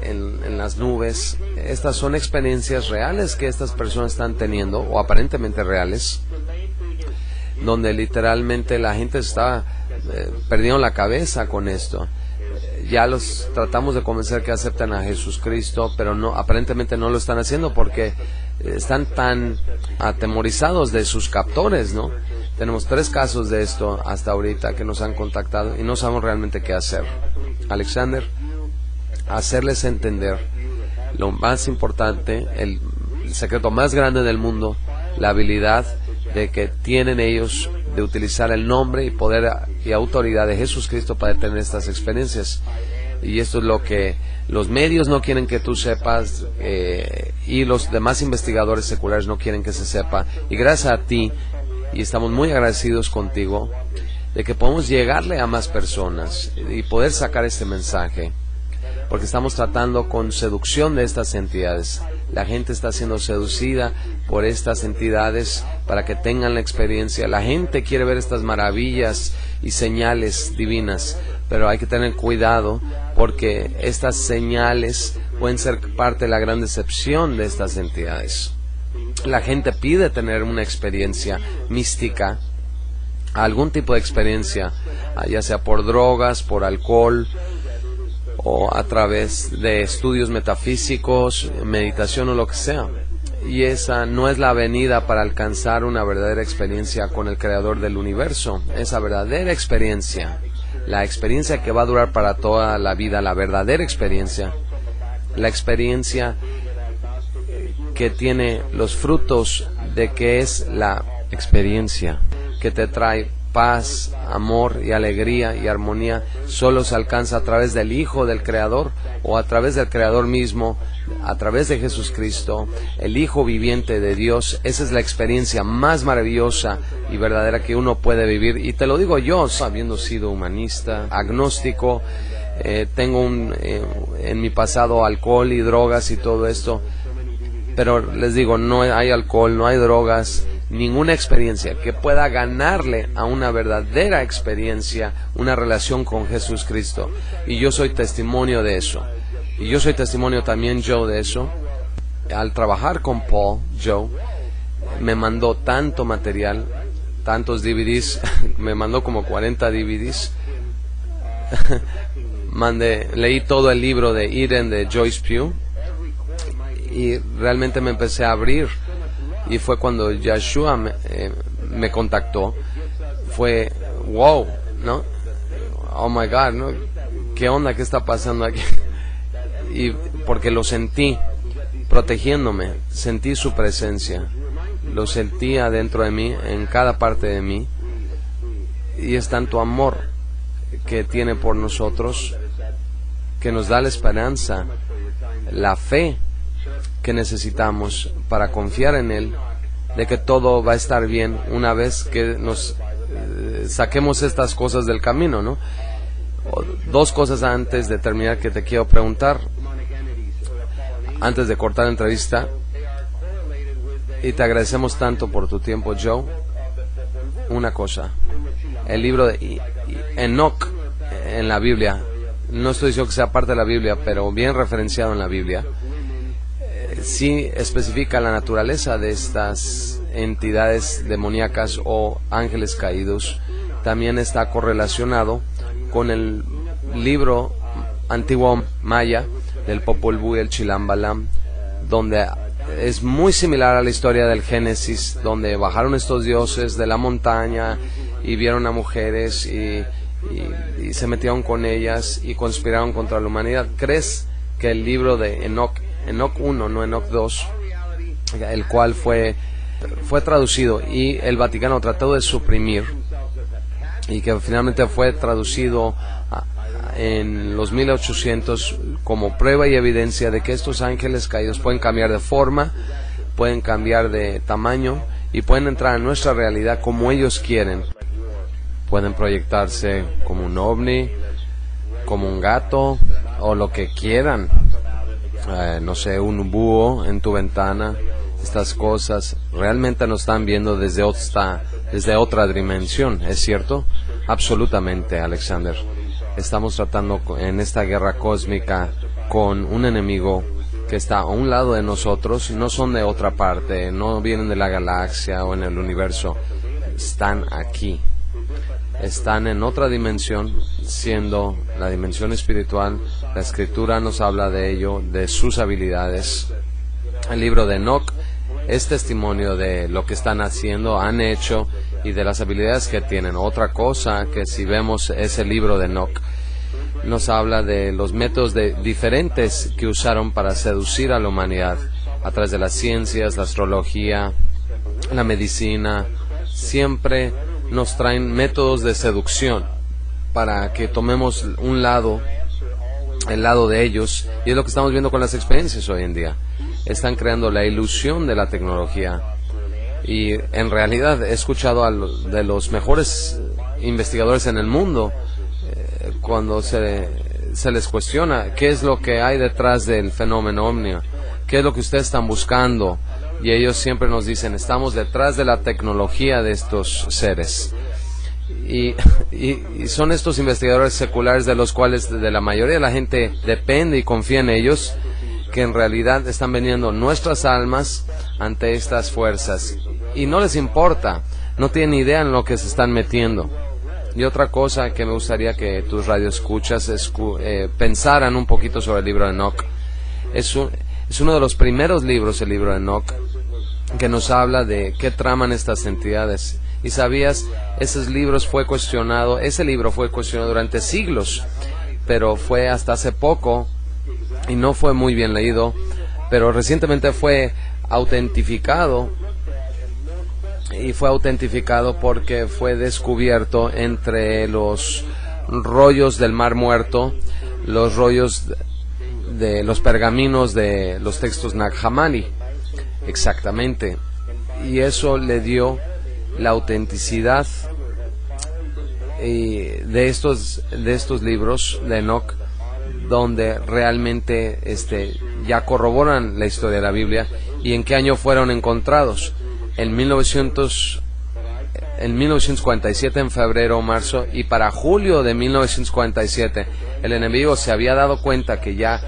en las nubes. Estas son experiencias reales que estas personas están teniendo, o aparentemente reales, donde literalmente la gente está perdiendo la cabeza con esto. Ya los tratamos de convencer que acepten a Jesucristo, pero no, aparentemente no lo están haciendo porque están tan atemorizados de sus captores, ¿no? Tenemos 3 casos de esto hasta ahorita que nos han contactado y no sabemos realmente qué hacer. Alexander, hacerles entender lo más importante, el secreto más grande del mundo, la habilidad de que tienen ellos de utilizar el nombre y poder y autoridad de Jesucristo para tener estas experiencias. Y esto es lo que los medios no quieren que tú sepas, y los demás investigadores seculares no quieren que se sepa. Y gracias a ti, y estamos muy agradecidos contigo, de que podemos llegarle a más personas y poder sacar este mensaje, porque estamos tratando con seducción de estas entidades. La gente está siendo seducida por estas entidades para que tengan la experiencia. La gente quiere ver estas maravillas y señales divinas, pero hay que tener cuidado porque estas señales pueden ser parte de la gran decepción de estas entidades. La gente pide tener una experiencia mística, algún tipo de experiencia, ya sea por drogas, por alcohol, o a través de estudios metafísicos, meditación o lo que sea. Y esa no es la venida para alcanzar una verdadera experiencia con el Creador del universo. Esa verdadera experiencia, la experiencia que va a durar para toda la vida, la verdadera experiencia, la experiencia que tiene los frutos de que es la experiencia que te trae paz, amor y alegría y armonía solo se alcanza a través del Hijo del Creador o a través del Creador mismo, a través de Jesucristo, el Hijo viviente de Dios. Esa es la experiencia más maravillosa y verdadera que uno puede vivir. Y te lo digo yo, habiendo sido humanista, agnóstico, tengo en mi pasado alcohol y drogas y todo esto, pero les digo, no hay alcohol, no hay drogas, ninguna experiencia que pueda ganarle a una verdadera experiencia, una relación con Jesucristo. Y yo soy testimonio de eso. Y yo soy testimonio también, Joe, de eso. Al trabajar con Paul, Joe me mandó tanto material, tantos DVDs, me mandó como 40 DVDs. Leí todo el libro de Eden de Joyce Pugh y realmente me empecé a abrir. Y fue cuando Yeshua me contactó. Fue, wow, ¿no? Oh my God, ¿no? ¿Qué onda? ¿Qué está pasando aquí? Y porque lo sentí protegiéndome, sentí su presencia, lo sentí adentro de mí, en cada parte de mí. Y es tanto amor que tiene por nosotros, que nos da la esperanza, la fe que necesitamos para confiar en Él, de que todo va a estar bien una vez que nos saquemos estas cosas del camino, ¿no? Dos cosas antes de terminar que te quiero preguntar, antes de cortar la entrevista, y te agradecemos tanto por tu tiempo, Joe. Una cosa, el libro de Enoch en la Biblia, no estoy diciendo que sea parte de la Biblia, pero bien referenciado en la Biblia, sí especifica la naturaleza de estas entidades demoníacas o ángeles caídos. También está correlacionado con el libro antiguo maya del Popol Vuh y el Chilam Balam, donde es muy similar a la historia del Génesis, donde bajaron estos dioses de la montaña y vieron a mujeres y se metieron con ellas y conspiraron contra la humanidad. ¿Crees que el libro de Enoch 1, no Enoch 2, el cual fue traducido y el Vaticano trató de suprimir, y que finalmente fue traducido en los 1800 como prueba y evidencia de que estos ángeles caídos pueden cambiar de forma, pueden cambiar de tamaño y pueden entrar en nuestra realidad como ellos quieren? Pueden proyectarse como un ovni, como un gato o lo que quieran. No sé, un búho en tu ventana. Estas cosas realmente nos están viendo desde otra dimensión, ¿es cierto? Absolutamente, Alexander. Estamos tratando en esta guerra cósmica con un enemigo que está a un lado de nosotros. No son de otra parte, no vienen de la galaxia o en el universo. Están aquí. Están en otra dimensión, siendo la dimensión espiritual. La Escritura nos habla de ello, de sus habilidades. El libro de Enoch es testimonio de lo que están haciendo, han hecho y de las habilidades que tienen. Otra cosa que si vemos ese libro de Enoch, nos habla de los métodos diferentes que usaron para seducir a la humanidad a través de las ciencias, la astrología, la medicina. Siempre nos traen métodos de seducción para que tomemos un lado, el lado de ellos, y es lo que estamos viendo con las experiencias hoy en día. Están creando la ilusión de la tecnología, y en realidad he escuchado de los mejores investigadores en el mundo cuando se les cuestiona qué es lo que hay detrás del fenómeno ovni, qué es lo que ustedes están buscando. Y ellos siempre nos dicen, estamos detrás de la tecnología de estos seres. Y son estos investigadores seculares de los cuales de la mayoría de la gente depende y confía en ellos, que en realidad están vendiendo nuestras almas ante estas fuerzas. Y no les importa, no tienen idea en lo que se están metiendo. Y otra cosa que me gustaría que tus radioescuchas pensaran un poquito sobre el libro de Enoch. Es uno de los primeros libros, el libro de Enoch, que nos habla de qué traman estas entidades. Y sabías, ese libro fue cuestionado durante siglos, pero fue hasta hace poco y no fue muy bien leído, pero recientemente fue autentificado y fue autentificado porque fue descubierto entre los rollos del Mar Muerto, los rollos de los pergaminos de los textos Nag Hammadi, exactamente, y eso le dio la autenticidad de estos libros de Enoch, donde realmente ya corroboran la historia de la Biblia. ¿Y en qué año fueron encontrados? En 1947, en febrero o marzo, y para julio de 1947 el enemigo se había dado cuenta que ya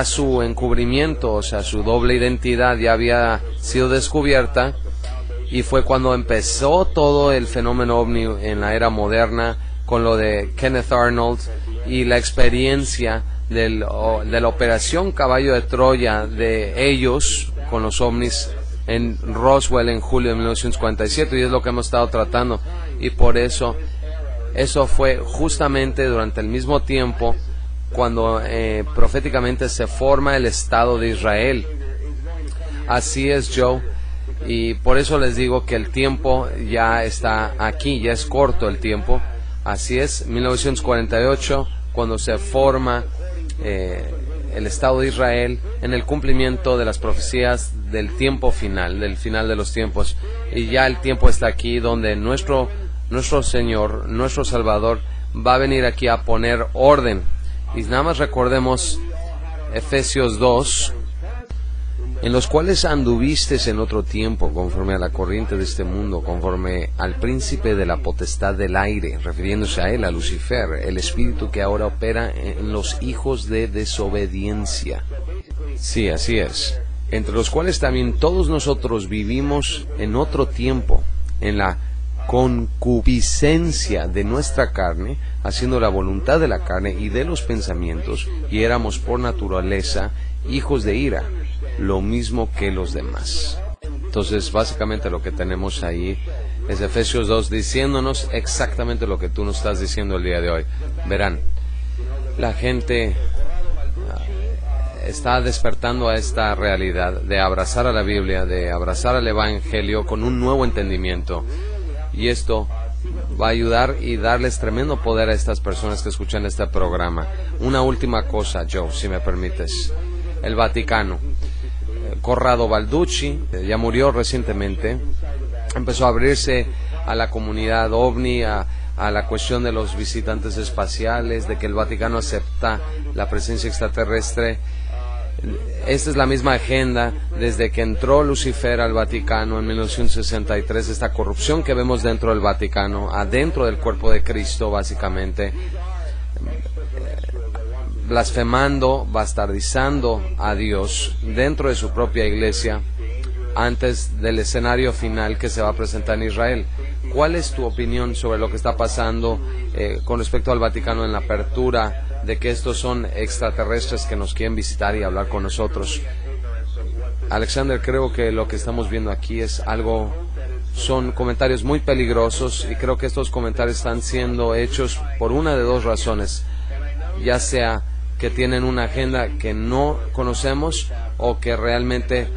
su encubrimiento, o sea, su doble identidad ya había sido descubierta, y fue cuando empezó todo el fenómeno ovni en la era moderna, con lo de Kenneth Arnold y la experiencia de la operación Caballo de Troya de ellos con los ovnis en Roswell en julio de 1947, y es lo que hemos estado tratando, y por eso fue justamente durante el mismo tiempo cuando proféticamente se forma el Estado de Israel. Así es, Joe, y por eso les digo que el tiempo ya está aquí, ya es corto el tiempo. Así es, 1948, cuando se forma el Estado de Israel, en el cumplimiento de las profecías del tiempo final, del final de los tiempos, y ya el tiempo está aquí donde nuestro Señor, nuestro Salvador, va a venir aquí a poner orden. Y nada más recordemos Efesios 2, en los cuales anduvistes en otro tiempo, conforme a la corriente de este mundo, conforme al príncipe de la potestad del aire, refiriéndose a él, a Lucifer, el espíritu que ahora opera en los hijos de desobediencia. Sí, así es. Entre los cuales también todos nosotros vivimos en otro tiempo, en la concupiscencia de nuestra carne, haciendo la voluntad de la carne y de los pensamientos, y éramos por naturaleza hijos de ira, lo mismo que los demás. Entonces, básicamente lo que tenemos ahí es Efesios 2 diciéndonos exactamente lo que tú nos estás diciendo el día de hoy. Verán, la gente está despertando a esta realidad de abrazar a la Biblia, de abrazar al Evangelio con un nuevo entendimiento, y esto va a ayudar y darles tremendo poder a estas personas que escuchan este programa. Una última cosa, Joe, si me permites. El Vaticano. Corrado Balducci, ya murió recientemente, empezó a abrirse a la comunidad ovni, a la cuestión de los visitantes espaciales, de que el Vaticano acepta la presencia extraterrestre. Esta es la misma agenda desde que entró Lucifer al Vaticano en 1963, esta corrupción que vemos dentro del Vaticano, adentro del cuerpo de Cristo, básicamente, blasfemando, bastardizando a Dios dentro de su propia iglesia antes del escenario final que se va a presentar en Israel. ¿Cuál es tu opinión sobre lo que está pasando con respecto al Vaticano en la apertura de que estos son extraterrestres que nos quieren visitar y hablar con nosotros? Alexander, creo que lo que estamos viendo aquí son comentarios muy peligrosos, y creo que estos comentarios están siendo hechos por una de dos razones, ya sea que tienen una agenda que no conocemos o que realmente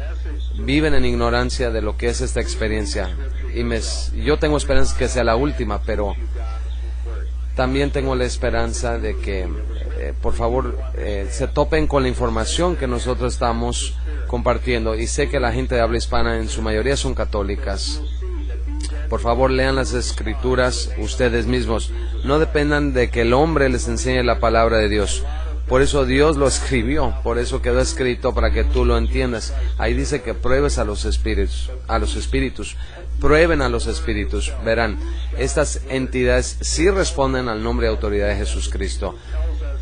viven en ignorancia de lo que es esta experiencia. Y yo tengo esperanza que sea la última, pero también tengo la esperanza de que por favor se topen con la información que nosotros estamos compartiendo, y sé que la gente de habla hispana en su mayoría son católicas. Por favor, lean las escrituras ustedes mismos, no dependan de que el hombre les enseñe la palabra de Dios. Por eso Dios lo escribió, por eso quedó escrito, para que tú lo entiendas. Ahí dice que pruebes a los espíritus, prueben a los espíritus. Verán, estas entidades sí responden al nombre y autoridad de Jesucristo.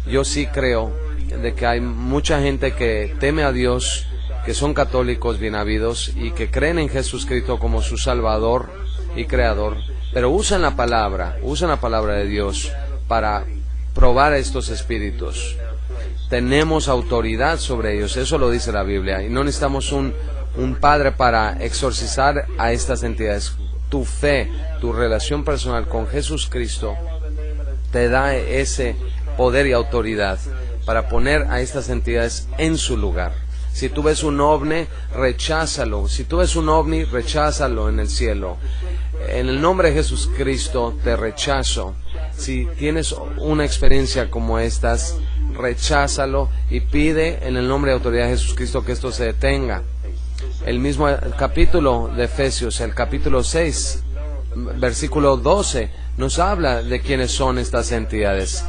Yo sí creo de que hay mucha gente que teme a Dios, que son católicos bien habidos y que creen en Jesucristo como su Salvador y Creador, pero usan la palabra de Dios para probar a estos espíritus. Tenemos autoridad sobre ellos, eso lo dice la Biblia, y no necesitamos un padre para exorcizar a estas entidades. Tu fe, tu relación personal con Jesucristo te da ese poder y autoridad para poner a estas entidades en su lugar. Si tú ves un ovni, recházalo. Si tú ves un ovni, recházalo en el cielo. En el nombre de Jesucristo te rechazo. Si tienes una experiencia como estas, recházalo y pide en el nombre de autoridad de Jesucristo que esto se detenga. El mismo capítulo de Efesios, el capítulo 6, versículo 12, nos habla de quiénes son estas entidades.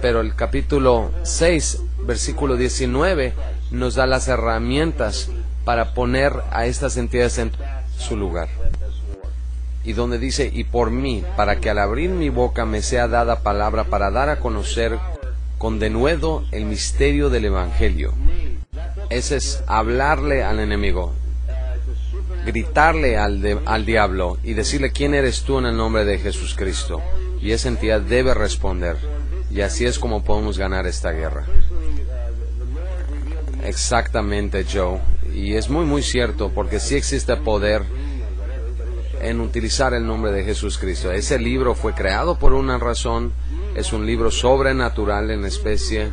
Pero el capítulo 6, versículo 19, nos da las herramientas para poner a estas entidades en su lugar. Y donde dice, y por mí, para que al abrir mi boca me sea dada palabra para dar a conocer con denuedo el misterio del Evangelio. Ese es hablarle al enemigo, gritarle al diablo y decirle quién eres tú en el nombre de Jesucristo. Y esa entidad debe responder. Y así es como podemos ganar esta guerra. Exactamente, Joe. Y es muy cierto, porque sí existe poder en utilizar el nombre de Jesucristo. Ese libro fue creado por una razón, es un libro sobrenatural en especie,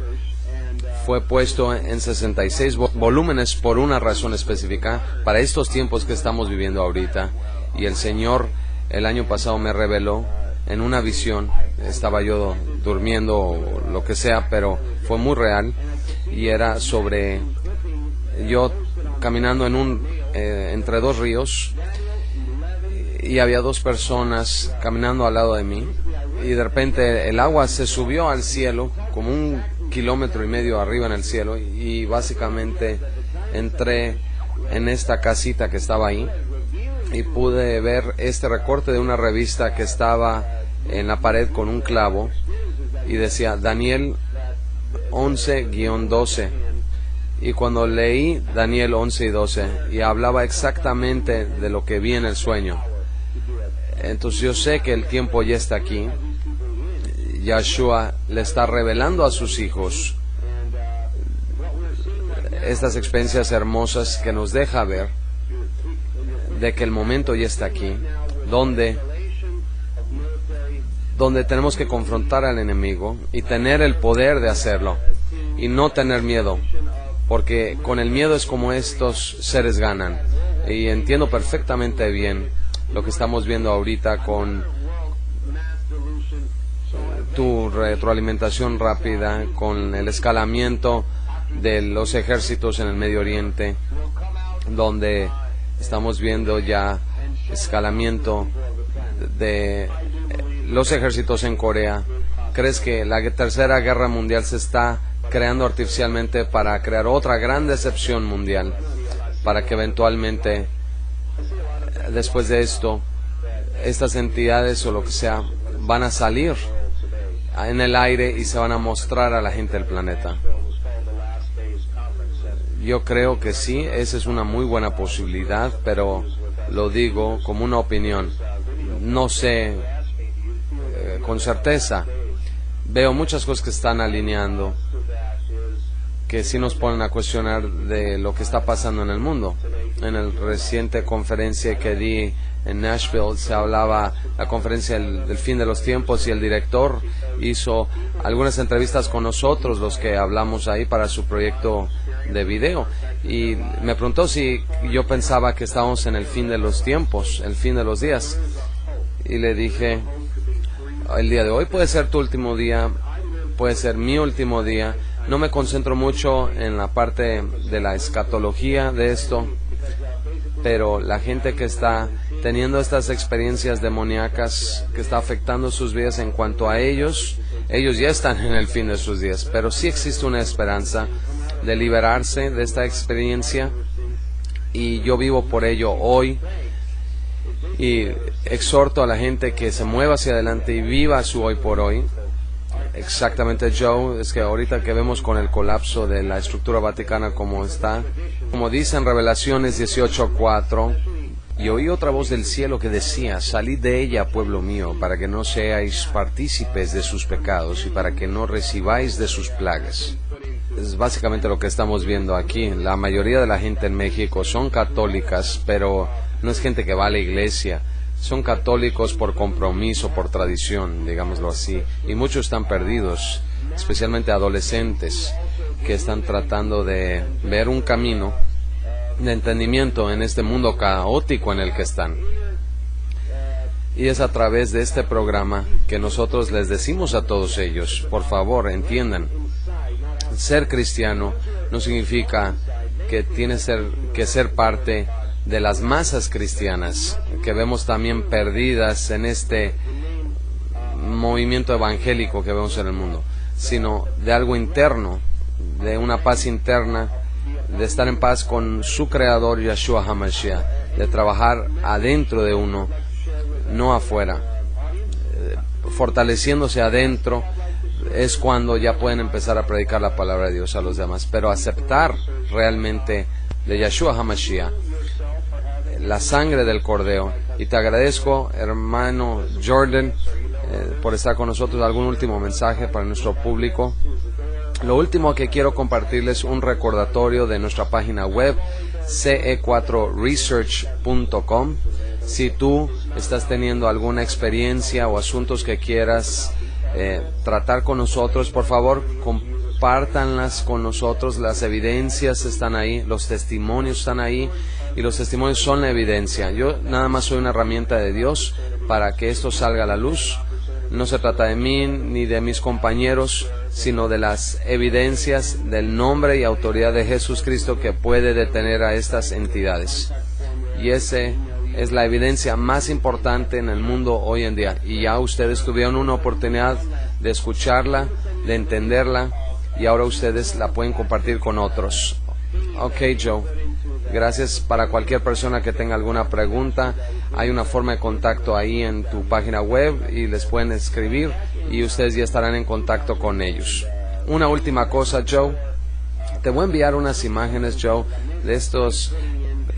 fue puesto en 66 volúmenes por una razón específica, para estos tiempos que estamos viviendo ahorita. Y el Señor el año pasado me reveló en una visión, estaba yo durmiendo o lo que sea, pero fue muy real, y era sobre yo caminando entre dos ríos, y había dos personas caminando al lado de mí, y de repente el agua se subió al cielo, como 1,5 kilómetros arriba en el cielo, y básicamente entré en esta casita que estaba ahí, y pude ver este recorte de una revista que estaba en la pared con un clavo, y decía Daniel 11-12, y cuando leí Daniel 11 y 12, y hablaba exactamente de lo que vi en el sueño, entonces yo sé que el tiempo ya está aquí. Yahshua le está revelando a sus hijos estas experiencias hermosas que nos deja ver de que el momento ya está aquí, donde tenemos que confrontar al enemigo y tener el poder de hacerlo y no tener miedo, porque con el miedo es como estos seres ganan. Y entiendo perfectamente bien lo que estamos viendo ahorita con tu retroalimentación rápida, con el escalamiento de los ejércitos en el Medio Oriente, donde estamos viendo ya escalamiento de los ejércitos en Corea. ¿Crees que la tercera guerra mundial se está creando artificialmente para crear otra gran decepción mundial, para que eventualmente después de esto estas entidades o lo que sea van a salir en el aire y se van a mostrar a la gente del planeta? Yo creo que sí, esa es una muy buena posibilidad, pero lo digo como una opinión. No sé con certeza. Veo muchas cosas que están alineando, que sí nos ponen a cuestionar de lo que está pasando en el mundo. En la reciente conferencia que di en Nashville se hablaba la conferencia del fin de los tiempos, y el director hizo algunas entrevistas con nosotros, los que hablamos ahí para su proyecto de video, y me preguntó si yo pensaba que estábamos en el fin de los tiempos, el fin de los días, y le dije, el día de hoy puede ser tu último día, puede ser mi último día. No me concentro mucho en la parte de la escatología de esto, pero la gente que está teniendo estas experiencias demoníacas que está afectando sus vidas, en cuanto a ellos ya están en el fin de sus días, pero sí existe una esperanza de liberarse de esta experiencia, y yo vivo por ello hoy, y exhorto a la gente que se mueva hacia adelante y viva su hoy por hoy. Exactamente, Joe, es que ahorita que vemos con el colapso de la estructura vaticana como está, como dice en Revelaciones 18:4, y oí otra voz del cielo que decía, salid de ella, pueblo mío, para que no seáis partícipes de sus pecados y para que no recibáis de sus plagas. Es básicamente lo que estamos viendo aquí. La mayoría de la gente en México son católicas, pero no es gente que va a la iglesia. Son católicos por compromiso, por tradición, digámoslo así, y muchos están perdidos, especialmente adolescentes, que están tratando de ver un camino de entendimiento en este mundo caótico en el que están. Y es a través de este programa que nosotros les decimos a todos ellos, por favor, entiendan, ser cristiano no significa que tienes que ser parte de las masas cristianas, que vemos también perdidas en este movimiento evangélico que vemos en el mundo, sino de algo interno, de una paz interna, de estar en paz con su creador Yeshua HaMashiach, de trabajar adentro de uno, no afuera. Fortaleciéndose adentro es cuando ya pueden empezar a predicar la palabra de Dios a los demás, pero aceptar realmente de Yeshua HaMashiach la sangre del Cordero. Y te agradezco, hermano Jordan, por estar con nosotros. ¿Algún último mensaje para nuestro público? Lo último que quiero compartirles, un recordatorio de nuestra página web, ce4research.com. Si tú estás teniendo alguna experiencia o asuntos que quieras tratar con nosotros, por favor, compártanlas con nosotros. Las evidencias están ahí, los testimonios están ahí, y los testimonios son la evidencia. Yo nada más soy una herramienta de Dios para que esto salga a la luz. No se trata de mí ni de mis compañeros, sino de las evidencias del nombre y autoridad de Jesucristo que puede detener a estas entidades. Y ese es la evidencia más importante en el mundo hoy en día. Y ya ustedes tuvieron una oportunidad de escucharla, de entenderla, y ahora ustedes la pueden compartir con otros. Ok, Joe. Gracias. Para cualquier persona que tenga alguna pregunta, hay una forma de contacto ahí en tu página web y les pueden escribir y ustedes ya estarán en contacto con ellos. Una última cosa, Joe. Te voy a enviar unas imágenes, Joe, de estos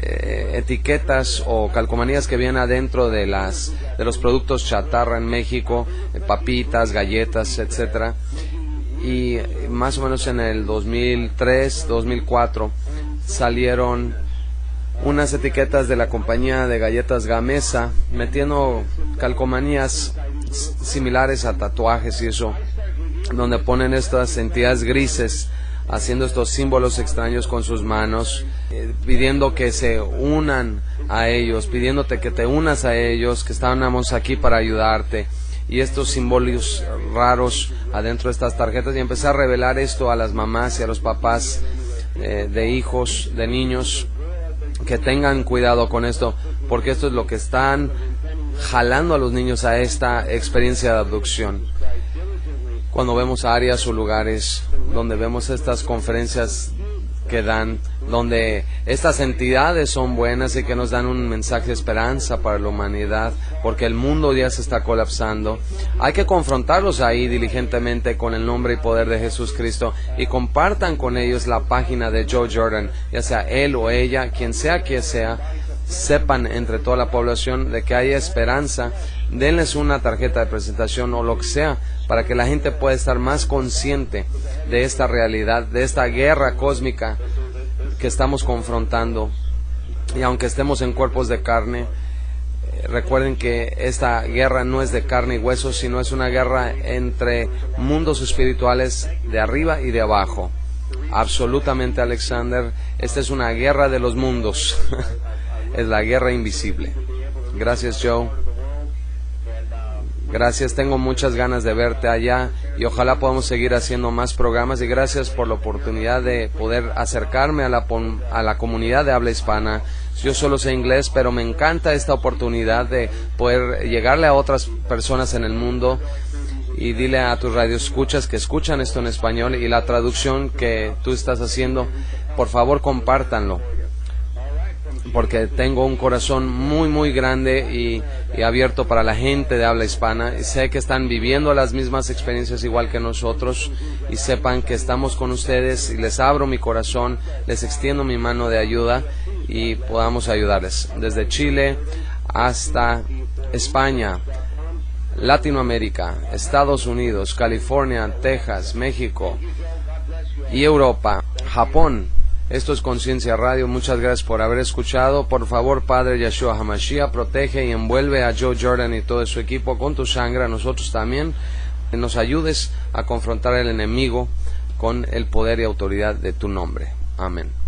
etiquetas o calcomanías que vienen adentro de los productos chatarra en México, papitas, galletas, etcétera. Y más o menos en el 2003, 2004 salieron unas etiquetas de la compañía de galletas Gamesa metiendo calcomanías similares a tatuajes y eso, donde ponen estas entidades grises haciendo estos símbolos extraños con sus manos, pidiendo que se unan a ellos, pidiéndote que te unas a ellos, que estábamos aquí para ayudarte, y estos símbolos raros adentro de estas tarjetas. Y empecé a revelar esto a las mamás y a los papás de hijos, de niños, que tengan cuidado con esto, porque esto es lo que están jalando a los niños a esta experiencia de abducción. Cuando vemos áreas o lugares donde vemos estas conferencias que dan, donde estas entidades son buenas y que nos dan un mensaje de esperanza para la humanidad, porque el mundo ya se está colapsando, hay que confrontarlos ahí diligentemente con el nombre y poder de Jesucristo, y compartan con ellos la página de Joe Jordan, ya sea él o ella, quien sea que sea. Sepan entre toda la población de que hay esperanza. Denles una tarjeta de presentación o lo que sea, para que la gente pueda estar más consciente de esta realidad, de esta guerra cósmica que estamos confrontando. Y aunque estemos en cuerpos de carne, recuerden que esta guerra no es de carne y hueso, sino es una guerra entre mundos espirituales de arriba y de abajo. Absolutamente, Alexander, esta es una guerra de los mundos. Es la guerra invisible. Gracias, Joe. Gracias, tengo muchas ganas de verte allá y ojalá podamos seguir haciendo más programas, y gracias por la oportunidad de poder acercarme a la comunidad de habla hispana. Yo solo sé inglés, pero me encanta esta oportunidad de poder llegarle a otras personas en el mundo. Y dile a tus radioescuchas que escuchan esto en español y la traducción que tú estás haciendo, por favor compártanlo, porque tengo un corazón muy muy grande y abierto para la gente de habla hispana, y sé que están viviendo las mismas experiencias igual que nosotros, y sepan que estamos con ustedes, y les abro mi corazón, les extiendo mi mano de ayuda y podamos ayudarles desde Chile hasta España, Latinoamérica, Estados Unidos, California, Texas, México y Europa, Japón. Esto es Conciencia Radio. Muchas gracias por haber escuchado. Por favor, Padre Yeshua HaMashiach, protege y envuelve a Joe Jordan y todo su equipo con tu sangre. A nosotros también nos ayudes a confrontar al enemigo con el poder y autoridad de tu nombre. Amén.